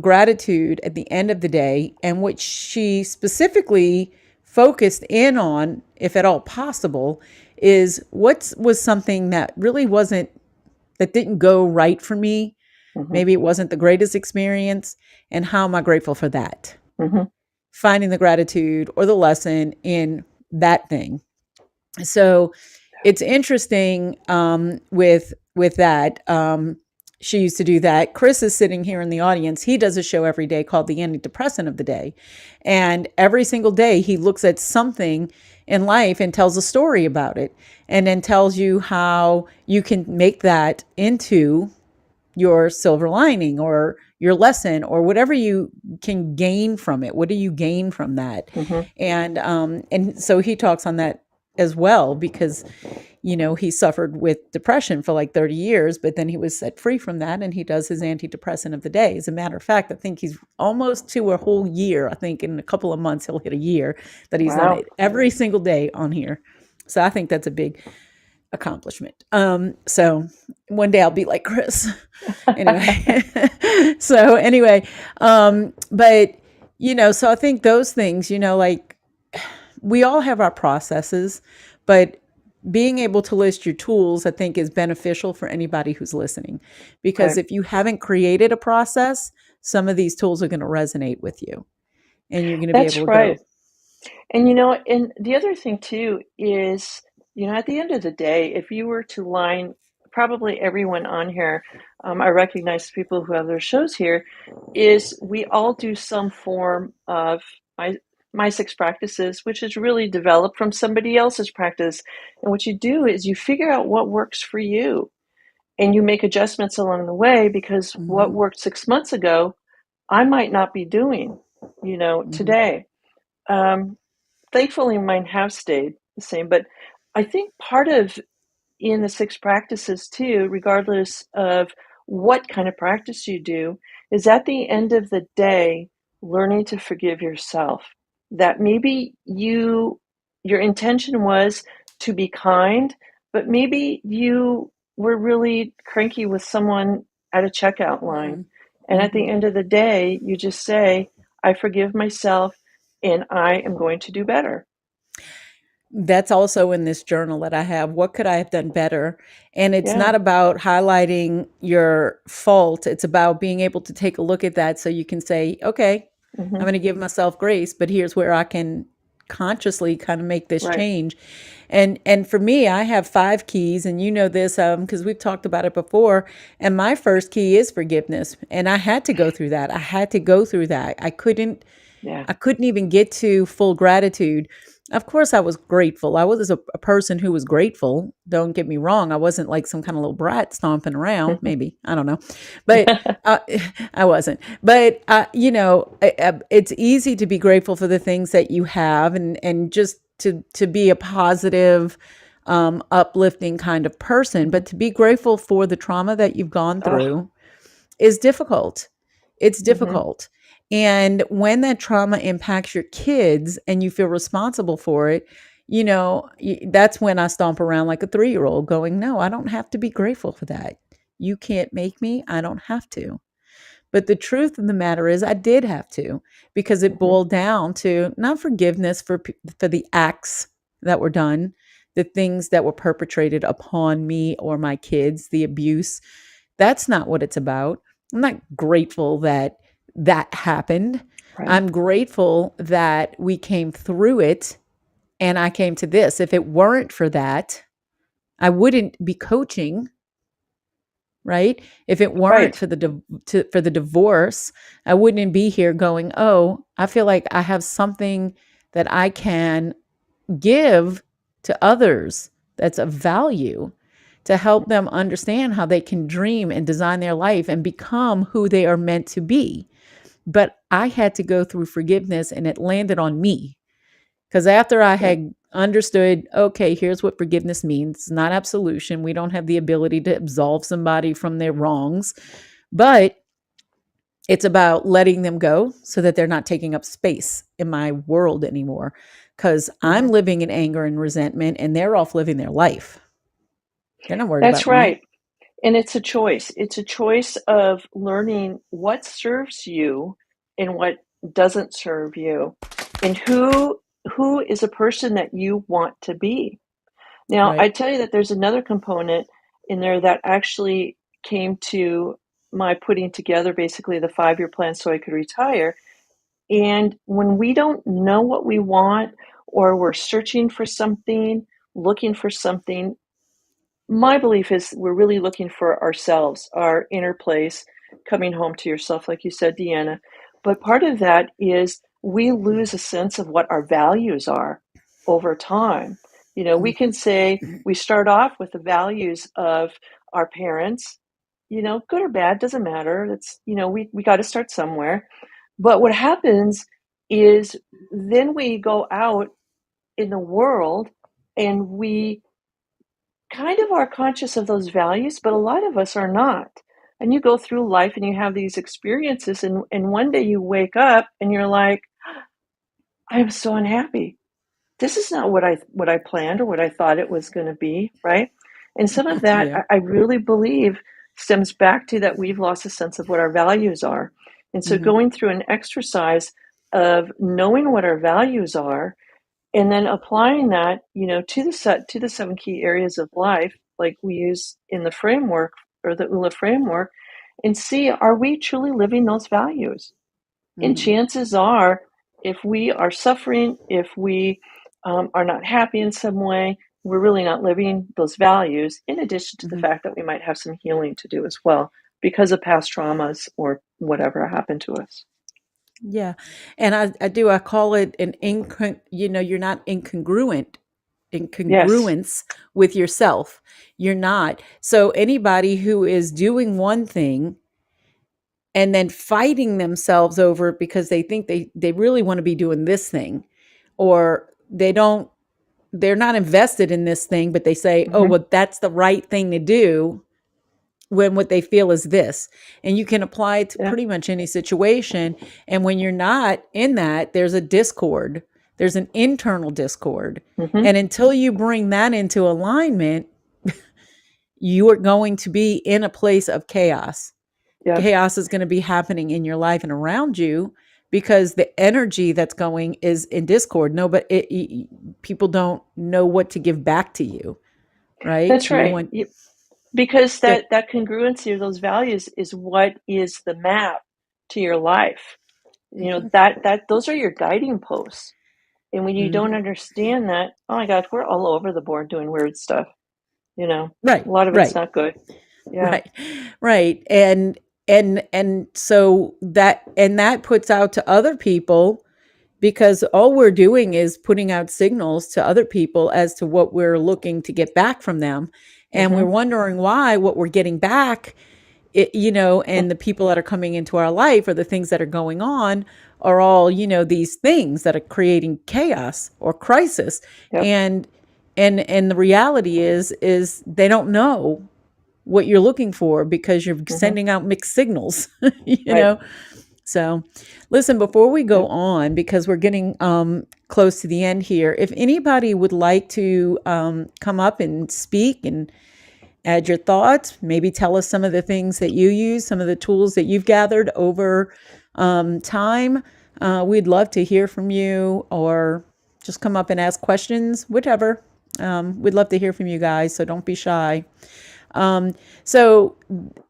gratitude at the end of the day, and what she specifically focused in on, if at all possible, is what was something that really wasn't, that didn't go right for me. Hmm. Maybe it wasn't the greatest experience, and how am I grateful for that? Hmm. Finding the gratitude or the lesson in that thing. So it's interesting with that. She used to do that. Chris is sitting here in the audience. He does a show every day called the Antidepressant of the Day, and every single day he looks at something in life and tells a story about it, and then tells you how you can make that into your silver lining or your lesson or whatever you can gain from it. What do you gain from that? Hmm. And so he talks on that as well, because he suffered with depression for like 30 years, but then he was set free from that, and he does his antidepressant of the day. As a matter of fact, I think he's almost to a whole year. I think in a couple of months he'll hit a year that he's done Wow. it every single day on here. So I think that's a big accomplishment. So one day I'll be like Chris. Anyway. So anyway, but so I think those things, like we all have our processes, but being able to list your tools, I think, is beneficial for anybody who's listening, because Right. if you haven't created a process, some of these tools are going to resonate with you, and you're going to be That's able to right. go, And the other thing too is, at the end of the day, if you were to line probably everyone on here, I recognize people who have their shows here, is we all do some form of my my six practices, which is really developed from somebody else's practice. And what you do is you figure out what works for you and you make adjustments along the way, because what hmm worked 6 months ago, I might not be doing, hmm today. Um, Thankfully, mine have stayed the same, but I think part of in the six practices too, regardless of what kind of practice you do, is at the end of the day, learning to forgive yourself. That maybe your intention was to be kind, but maybe you were really cranky with someone at a checkout line. hmm And at hmm the end of the day, you just say, I forgive myself and I am going to do better. That's also in this journal that I have. What could I have done better? And it's Yeah. not about highlighting your fault. It's about being able to take a look at that so you can say, okay, I'm Hmm. going to give myself grace, but here's where I can consciously kind of make this Right. change. And for me, I have 5 keys, and you know this because we've talked about it before. And my first key is forgiveness, and I had to go through that. I had to go through that. Yeah. I couldn't even get to full gratitude. Of course, I was grateful. I was a person who was grateful. Don't get me wrong. I wasn't like some kind of little brat stomping around. Maybe. I don't know. But uh, I wasn't. But, it's easy to be grateful for the things that you have, and just to be a positive, uplifting kind of person. But to be grateful for the trauma that you've gone Oh. through is difficult. It's Hmm. difficult. And when that trauma impacts your kids and you feel responsible for it, that's when I stomp around like a 3-year-old going, no, I don't have to be grateful for that. You can't make me. I don't have to. But the truth of the matter is, I did have to, because it Hmm. boiled down to not forgiveness for the acts that were done, the things that were perpetrated upon me or my kids, the abuse. That's not what it's about. I'm not grateful that that happened. Right. I'm grateful that we came through it and I came to this. If it weren't for that, I wouldn't be coaching, right? If it weren't Right. for for the divorce, I wouldn't be here going, "Oh, I feel like I have something that I can give to others that's of value to help them understand how they can dream and design their life and become who they are meant to be." But I had to go through forgiveness, and it landed on me, Because after I had understood, okay, here's what forgiveness means. It's not absolution. We don't have the ability to absolve somebody from their wrongs, but it's about letting them go so that they're not taking up space in my world anymore. Because I'm living in anger and resentment, and they're off living their life. They're not worried That's about me. right. And it's a choice. It's a choice of learning what serves you and what doesn't serve you, and who is a person that you want to be. Now, I Right. tell you that there's another component in there that actually came to my putting together basically the 5-year plan so I could retire. And when we don't know what we want, or we're searching for something, looking for something, my belief is we're really looking for ourselves, our inner place, coming home to yourself, like you said, Deanna. But part of that is we lose a sense of what our values are over time. You know, we can say we start off with the values of our parents, you know, good or bad, doesn't matter. It's, you know, we got to start somewhere. But what happens is then we go out in the world and we kind of are conscious of those values, but a lot of us are not. And you go through life and you have these experiences, and one day you wake up and you're like, I'm so unhappy. This is not what I planned or what I thought it was going to be, right? And some of that Yeah. I really believe stems back to that we've lost a sense of what our values are. And so Hmm. going through an exercise of knowing what our values are, and then applying that, you know, to the 7 key areas of life, like we use in the framework or the ULA framework, and see, are we truly living those values? And Hmm. chances are, if we are suffering, if we are not happy in some way, we're really not living those values, in addition to the Hmm. fact that we might have some healing to do as well because of past traumas or whatever happened to us. Yeah. And I call it an you're not Yes. incongruence with yourself. You're not. So anybody who is doing one thing and then fighting themselves over it because they think they really want to be doing this thing, or they're not invested in this thing, but they say, oh, Hmm. well, that's the right thing to do, when what they feel is this. And you can apply it to Yeah. pretty much any situation. And when you're not in that, there's a discord, there's an internal discord. Hmm. And until you bring that into alignment, you are going to be in a place of chaos. Yeah. Chaos is going to be happening in your life and around you, because the energy that's going is in discord. No, but people don't know what to give back to you, right? That's You right. want Because that. that congruency of those values is what is the map to your life. You know, that those are your guiding posts. And when you don't Mhm. understand that, oh my God, we're all over the board doing weird stuff. You know, Right, a lot of it's right. not good. Yeah. Right. Right. And so that puts out to other people, because all we're doing is putting out signals to other people as to what we're looking to get back from them. And we're Hmm. wondering why what we're getting back, and the people that are coming into our life, or the things that are going on, are all, these things that are creating chaos or crisis. Yep. And the reality is they don't know what you're looking for, because you're Hmm. sending out mixed signals, you Right. know? So listen, before we go Yep. on, because we're getting close to the end here, if anybody would like to come up and speak and add your thoughts, maybe tell us some of the things that you use, some of the tools that you've gathered over time, we'd love to hear from you, or just come up and ask questions, whatever. We'd love to hear from you guys, so don't be shy. So,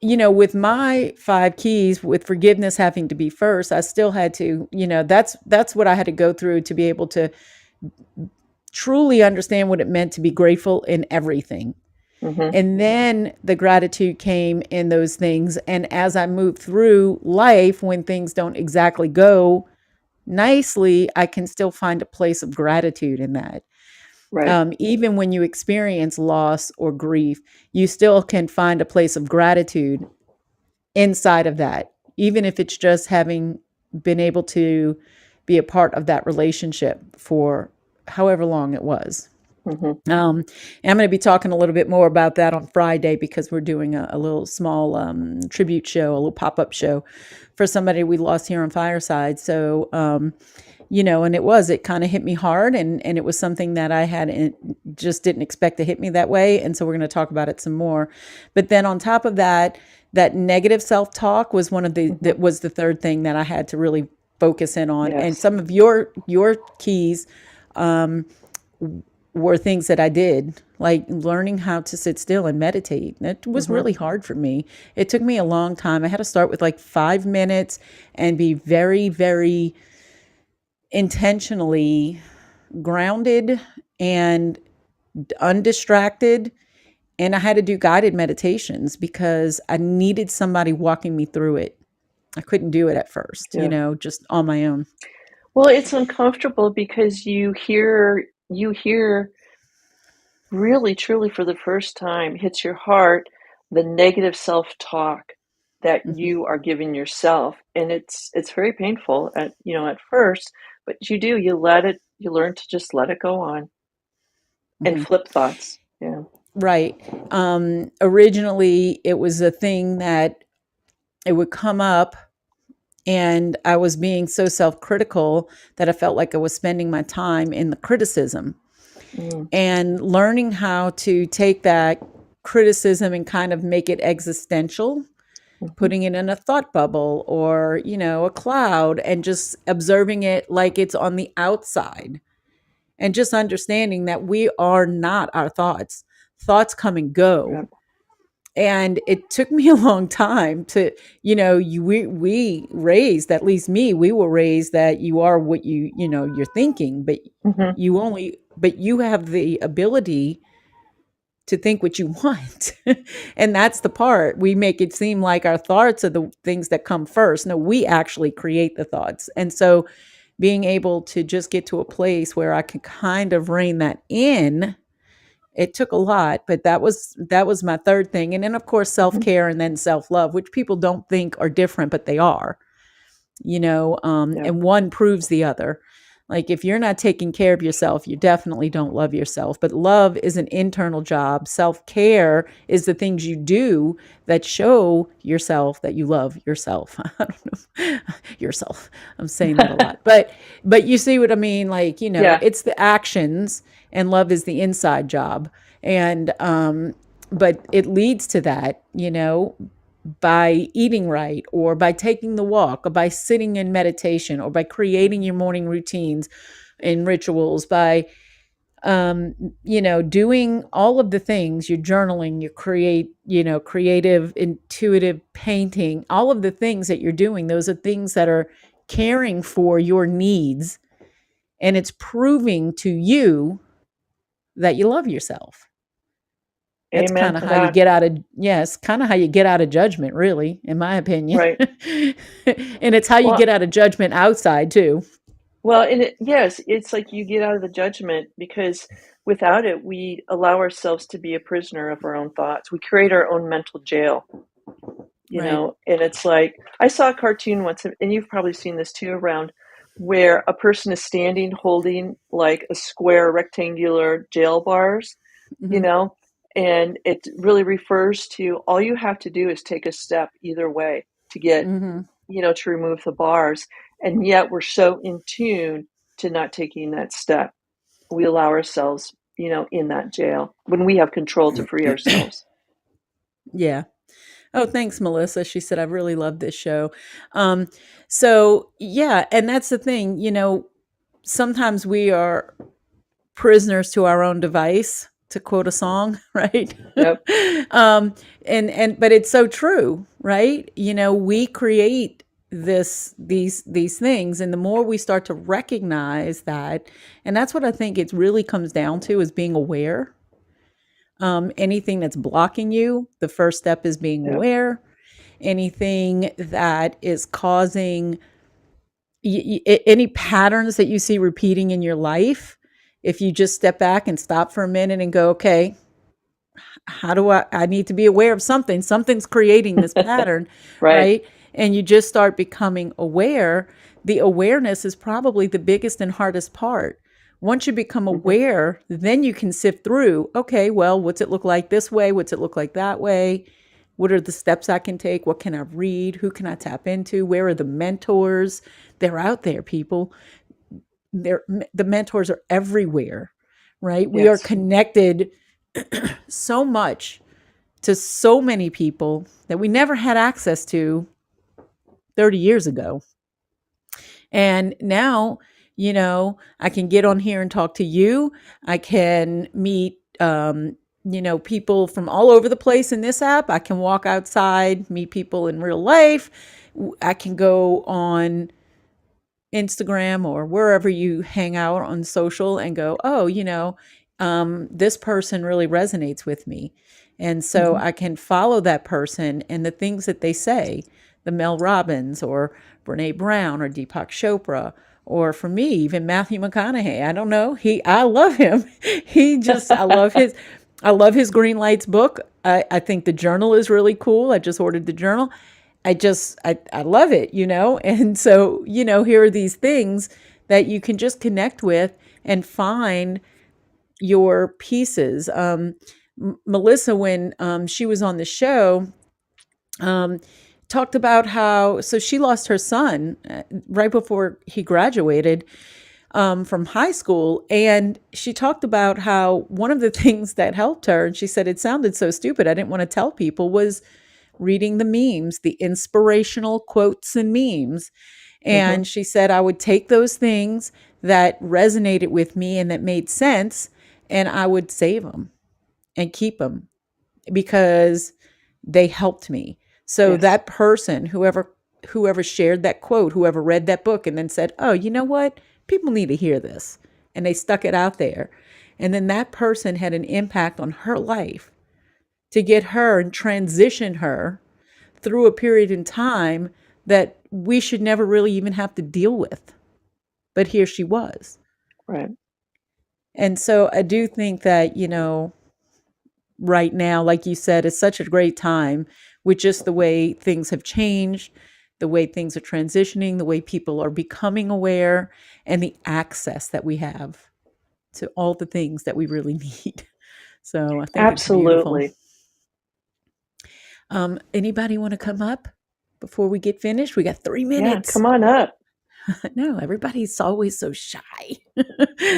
with my 5 keys, with forgiveness having to be first, I still had to, that's what I had to go through to be able to truly understand what it meant to be grateful in everything. Hmm. And then the gratitude came in those things. And as I moved through life, when things don't exactly go nicely, I can still find a place of gratitude in that. Right. Even when you experience loss or grief, you still can find a place of gratitude inside of that, even if it's just having been able to be a part of that relationship for however long it was. Hmm. And I'm going to be talking a little bit more about that on Friday because we're doing a little small tribute show, a little pop-up show for somebody we lost here on Fireside. So, and it kind of hit me hard, and it was something that I just didn't expect to hit me that way. And so we're going to talk about it some more. But then on top of that, that negative self-talk was that was the third thing that I had to really focus in on. And Yes. some of your keys were things that I did, like learning how to sit still and meditate. It was really hard for me. It took me a long time. I had to start with like 5 minutes and be very, very intentionally grounded and undistracted. And I had to do guided meditations because I needed somebody walking me through it. I couldn't do it at first, Yeah. just on my own. Well, it's uncomfortable because you hear really truly for the first time hits your heart the negative self-talk that Hmm. you are giving yourself, and it's very painful at first, but you learn to just let it go on and Hmm. flip thoughts. Yeah. Right. Originally, it was a thing that it would come up, and I was being so self-critical that I felt like I was spending my time in the criticism, Mm. and learning how to take that criticism and kind of make it existential, Mhm. putting it in a thought bubble or, a cloud, and just observing it like it's on the outside, and just understanding that we are not our thoughts. Thoughts come and go. Yep. And it took me a long time to, we raised, at least me, we were raised that you are what you're thinking, but Mhm. you have the ability to think what you want. And that's the part we make it seem like our thoughts are the things that come first. No, we actually create the thoughts. And so being able to just get to a place where I could kind of rein that in, it took a lot, but that was my third thing. And then of course Mhm. self-care, and then self-love, which people don't think are different, but they are, Yep. and one proves the other. Like if you're not taking care of yourself, you definitely don't love yourself. But love is an internal job. Self-care is the things you do that show yourself that you love yourself. I don't know. Yourself. I'm saying that a lot. But you see what I mean? Like, Yeah. it's the actions, and love is the inside job. And but it leads to that, by eating right, or by taking the walk, or by sitting in meditation, or by creating your morning routines and rituals, by doing all of the things, your journaling, your creative, intuitive painting, all of the things that you're doing, those are things that are caring for your needs, and it's proving to you that you love yourself. That's Amen kind of to how you that. get out of, yes, kind of how you get out of judgment, really, in my opinion. Right. And it's how you Well, get out of judgment outside too. yes, it's like you get out of the judgment because without it, we allow ourselves to be a prisoner of our own thoughts. We create our own mental jail, Right. and it's like I saw a cartoon once, and you've probably seen this too around, where a person is standing holding like a square rectangular jail bars, you Hmm. know, and it really refers to all you have to do is take a step either way to get, Hmm. to remove the bars. And yet we're so in tune to not taking that step. We allow ourselves, in that jail when we have control to free ourselves. Yeah. Oh, thanks, Melissa. She said, I really love this show. Um, so, yeah. And that's the thing, sometimes we are prisoners to our own device, to quote a song, right? Yep. um, but it's so true, right? We create these things, and the more we start to recognize that, and that's what I think it really comes down to, is being aware. Anything that's blocking you, the first step is being Yep. aware. Anything that is causing any patterns that you see repeating in your life, if you just step back and stop for a minute and go, okay, how do I need to be aware of something's creating this pattern, Right. right? And you just start becoming aware. The awareness is probably the biggest and hardest part. Once you become aware, then you can sift through, okay, well, what's it look like this way? What's it look like that way? What are the steps I can take? What can I read? Who can I tap into? Where are the mentors? They're out there, people. The mentors are everywhere, right? We are Yes. connected so much to so many people that we never had access to 30 years ago. And now, I can get on here and talk to you. I can meet, people from all over the place in this app. I can walk outside, meet people in real life. I can go on Instagram or wherever you hang out on social and go, oh, this person really resonates with me. And so I can follow that person and the things that they say, the Mel Robbins or Brene Brown or Deepak Chopra, or for me, even Matthew McConaughey. I don't know. I love him. I love his Green Lights book. I think the journal is really cool. I just ordered the journal. I love it, And so, here are these things that you can just connect with and find your pieces. Melissa, when she was on the show, talked about how, so she lost her son right before he graduated from high school. And she talked about how one of the things that helped her, and she said it sounded so stupid, I didn't want to tell people, was reading the memes, the inspirational quotes and memes. And she said, I would take those things that resonated with me and that made sense, and I would save them and keep them because they helped me. So that person, whoever shared that quote, whoever read that book and then said, oh, you know what? People need to hear this. And they stuck it out there. And then that person had an impact on her life to get her and transition her through a period in time that we should never really even have to deal with. But here she was. Right. And so I do think that, right now, like you said, it's such a great time with just the way things have changed, the way things are transitioning, the way people are becoming aware, and the access that we have to all the things that we really need. So I think Absolutely. it's beautiful. Anybody want to come up before we get finished? We got 3 minutes. Yeah, come on up. No, everybody's always so shy. I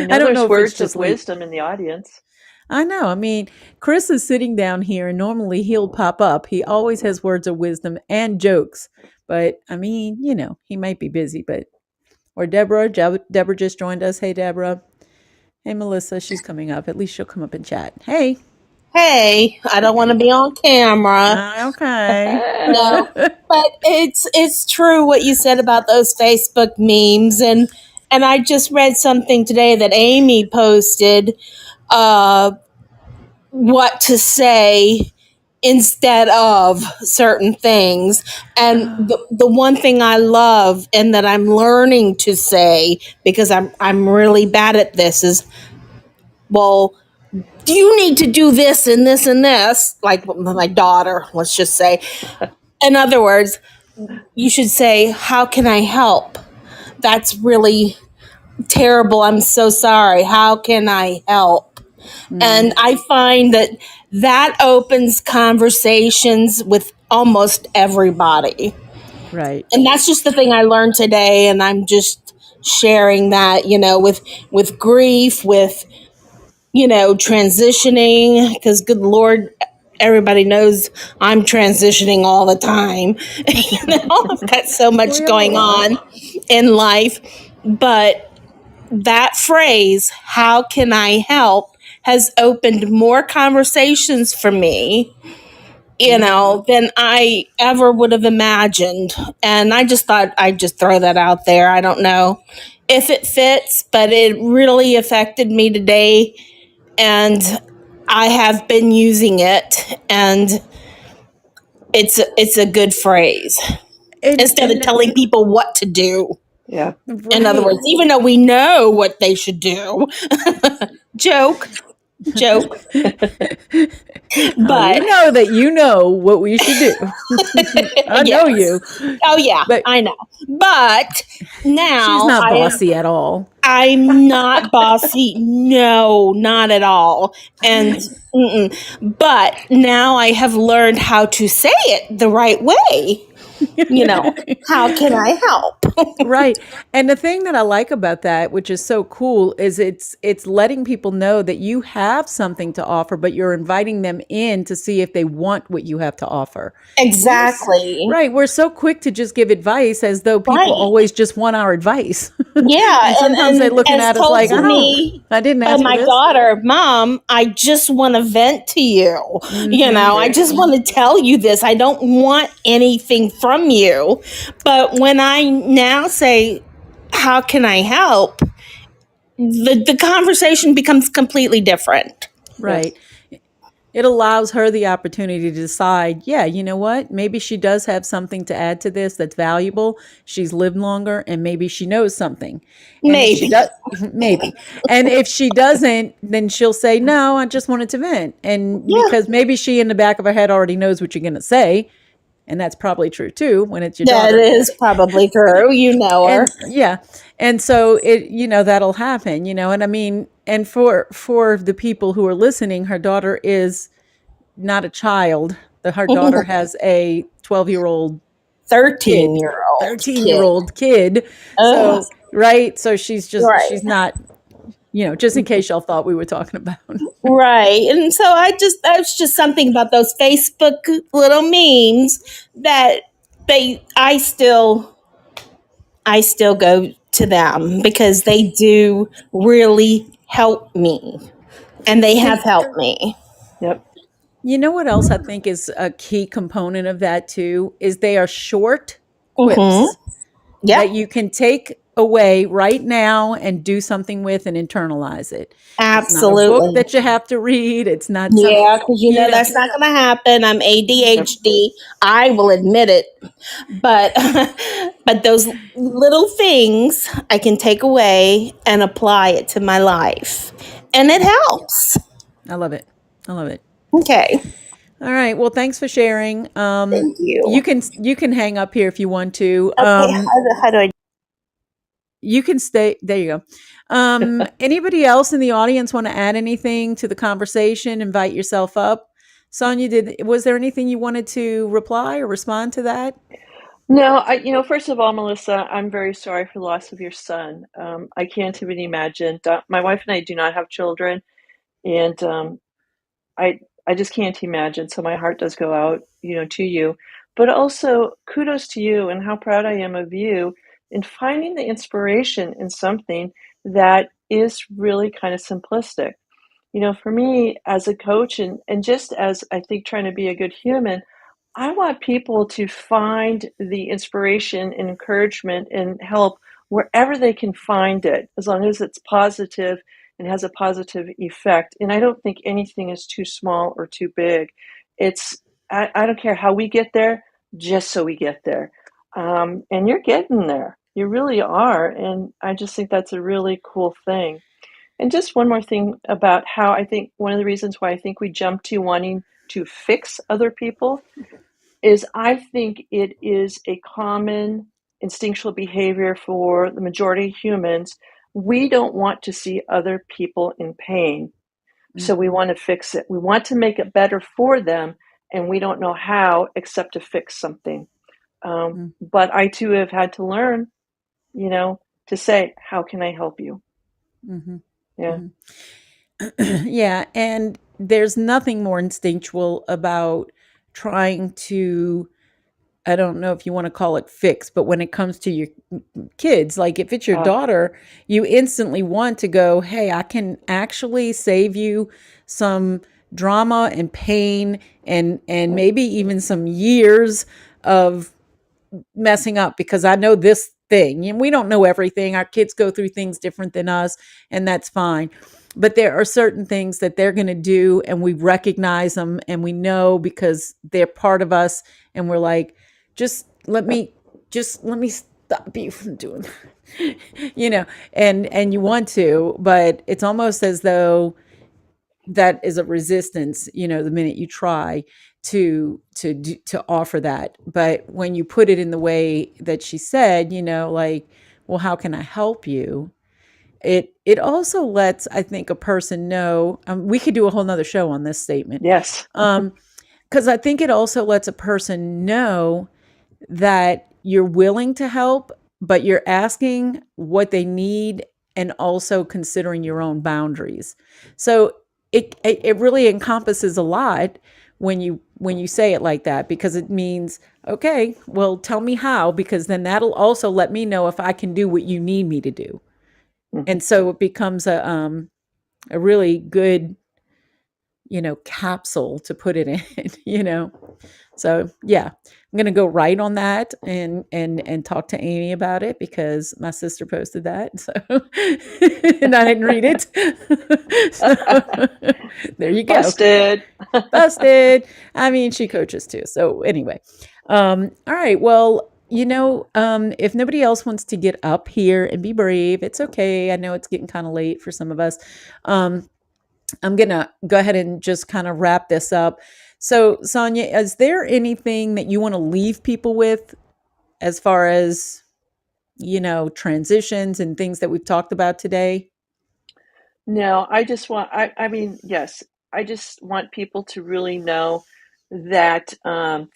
don't know there's if words it's just of wisdom in the audience. I know. I mean, Chris is sitting down here and normally he'll pop up. He always has words of wisdom and jokes. But I mean, he might be busy, or Deborah. Deborah just joined us. Hey, Deborah. Hey, Melissa. She's coming up. At least she'll come up and chat. Hey. Hey, I don't want to be on camera. Okay. No, but it's true what you said about those Facebook memes, and I just read something today that Amy posted, what to say instead of certain things. And the one thing I love and that I'm learning to say, because I'm really bad at this, is, well, you need to do this and this and this, like my daughter, let's just say. In other words, you should say, how can I help? That's really terrible. I'm so sorry. How can I help? And I find that opens conversations with almost everybody. Right. And that's just the thing I learned today. And I'm just sharing that, with grief, with, transitioning, because good Lord, everybody knows I'm transitioning all the time. I've got so much going on in life. But that phrase, how can I help, has opened more conversations for me, than I ever would have imagined. And I just thought I'd just throw that out there. I don't know if it fits, but it really affected me today. And I have been using it, and it's a good phrase. Instead of telling people what to do. Yeah. Right. In other words, even though we know what they should do. Joke. But we know that you know what we should do. I know you. Oh yeah, I know. But now she's not bossy at all. I'm not bossy. No, not at all. And but now I have learned how to say it the right way. How can I help? Right. And the thing that I like about that, which is so cool, is it's letting people know that you have something to offer, but you're inviting them in to see if they want what you have to offer. Exactly. Right. We're so quick to just give advice as though people Right. always just want our advice. Yeah. And sometimes they're looking as at us told like, to me I didn't by ask for my this. daughter, Mom, I just want to vent to you. I just want to tell you this. I don't want anything from you. But when I now say, how can I help? The conversation becomes completely different. Right. It allows her the opportunity to decide, yeah, you know what? Maybe she does have something to add to this that's valuable. She's lived longer and maybe she knows something. And if she Maybe. does, maybe. And if she doesn't, then she'll say, no, I just wanted to vent. And Yeah. because maybe she in the back of her head already knows what you're going to say. And that's probably true too when it's your That daughter. is probably true. You know her. And yeah. And so that'll happen, and I mean, and for the people who are listening, her daughter is not a child. Her daughter has a 12-year-old 13-year-old 13-year-old kid. Oh. So, right. So she's Right. not, just in case y'all thought we were talking about. Right. And so that's just something about those Facebook little memes that I still go to them because they do really help me. And they have helped me. Yep. You know what else I think is a key component of that too is they are short quips Yeah. that you can take away right now and do something with and internalize it. Absolutely. It's not a book that you have to read. It's not Yeah, because that's not going to happen. I'm ADHD. I will admit it. But but those little things I can take away and apply it to my life, and it helps. I love it. Okay. All right. Well, thanks for sharing. Thank you. You can hang up here if you want to. Okay. How do I? You can stay. There you go. Anybody else in the audience want to add anything to the conversation? Invite yourself up. Sonia, was there anything you wanted to reply or respond to that? No, first of all, Melissa, I'm very sorry for the loss of your son. I can't even imagine. My wife and I do not have children, and I just can't imagine. So my heart does go out, to you. But also, kudos to you and how proud I am of you in finding the inspiration in something that is really kind of simplistic. For me as a coach and just as I think trying to be a good human, I want people to find the inspiration and encouragement and help wherever they can find it, as long as it's positive and has a positive effect. And I don't think anything is too small or too big. I don't care how we get there, just so we get there. And you're getting there. You really are. And I just think that's a really cool thing. And just one more thing about how I think one of the reasons why I think we jump to wanting to fix other people is I think it is a common instinctual behavior for the majority of humans. We don't want to see other people in pain. So we want to fix it. We want to make it better for them, and we don't know how except to fix something. But I too have had to learn, to say, how can I help you? Yeah. Yeah. And there's nothing more instinctual about trying to, I don't know if you want to call it fix, but when it comes to your kids, like if it's your daughter, you instantly want to go, hey, I can actually save you some drama and pain and maybe even some years of messing up because I know this thing and we don't know everything. Our kids go through things different than us, and that's fine. But there are certain things that they're going to do and we recognize them and we know because they're part of us, and we're like, just let me stop you from doing and you want to, but it's almost as though that is a resistance, the minute you try to offer that. But when you put it in the way that she said, like, well, how can I help you? it also lets, I think, a person know, we could do a whole nother show on this statement. Yes. Because I think it also lets a person know that you're willing to help, but you're asking what they need and also considering your own boundaries. So it really encompasses a lot when you say it like that, because it means, okay, well, tell me how, because then that'll also let me know if I can do what you need me to do. And so it becomes a really good, capsule to put it in, So yeah, I'm going to go right on that and talk to Amy about it, because my sister posted that. So, and I didn't read it. So, there you go. Busted. I mean, she coaches too. So anyway, all right. Well, if nobody else wants to get up here and be brave, it's okay. I know it's getting kind of late for some of us. I'm going to go ahead and just kind of wrap this up. So, Sonia, is there anything that you want to leave people with as far as, transitions and things that we've talked about today? No, I just want, I mean, yes, I just want people to really know that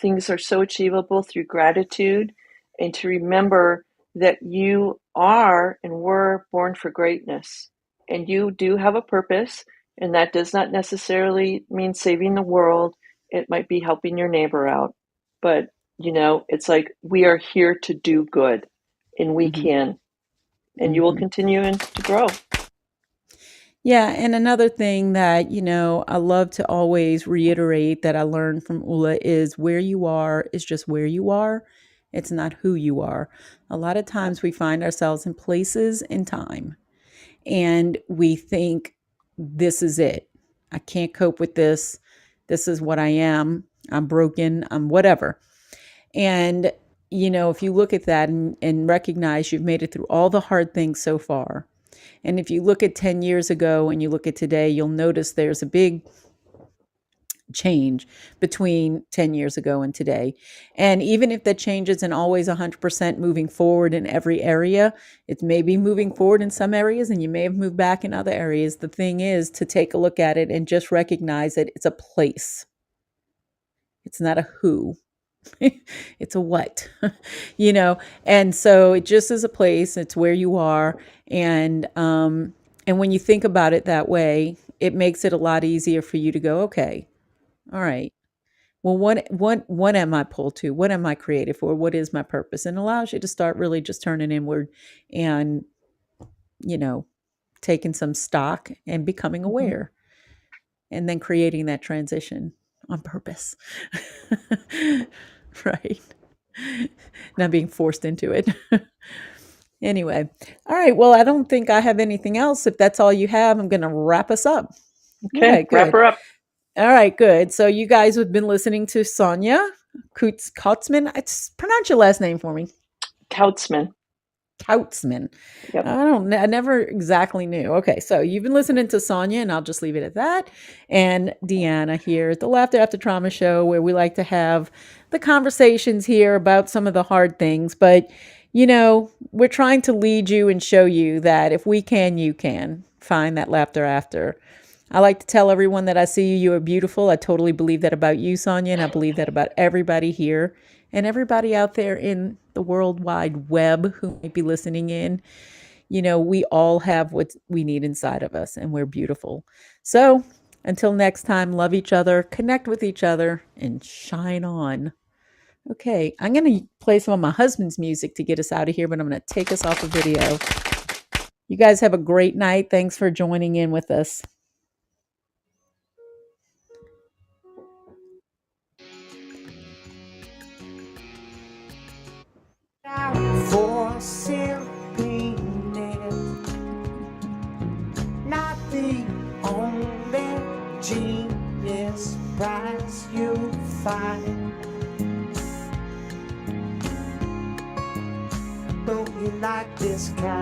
things are so achievable through gratitude, and to remember that you are and were born for greatness, and you do have a purpose, and that does not necessarily mean saving the world. It might be helping your neighbor out, but it's like we are here to do good, and we can, and you will continue to grow. Yeah. And another thing that, I love to always reiterate that I learned from Ula is where you are is just where you are. It's not who you are. A lot of times we find ourselves in places in time and we think, this is it. I can't cope with this. This is what I am. I'm broken. I'm whatever. And, if you look at that and recognize you've made it through all the hard things so far, and if you look at 10 years ago and you look at today, you'll notice there's a big change between 10 years ago and today. And even if that change isn't always 100% moving forward in every area, it may be moving forward in some areas and you may have moved back in other areas. The thing is to take a look at it and just recognize that it's a place. It's not a who. It's a what, and so it just is a place. It's where you are. And when you think about it that way, it makes it a lot easier for you to go, okay, all right, well, what am I pulled to? What am I created for? What is my purpose? And allows you to start really just turning inward and, taking some stock and becoming aware and then creating that transition on purpose. Right. Not being forced into it. Anyway. All right. Well, I don't think I have anything else. If that's all you have, I'm going to wrap us up. Okay. Wrap her up. All right. Good. So you guys have been listening to Sonia Kautzman. Pronounce your last name for me. Kautzman. Yep. I never exactly knew. Okay, so you've been listening to Sonia, and I'll just leave it at that. And Deanna here at the Laughter After Trauma show, where we like to have the conversations here about some of the hard things. But, we're trying to lead you and show you that if we can, you can find that laughter after. I like to tell everyone that I see you, you are beautiful. I totally believe that about you, Sonia, and I believe that about everybody here. And everybody out there in the World Wide Web who might be listening in, we all have what we need inside of us, and we're beautiful. So until next time, love each other, connect with each other, and shine on. Okay, I'm going to play some of my husband's music to get us out of here, but I'm going to take us off the video. You guys have a great night. Thanks for joining in with us. For simply not the only genius prize you find. Don't you like this kind?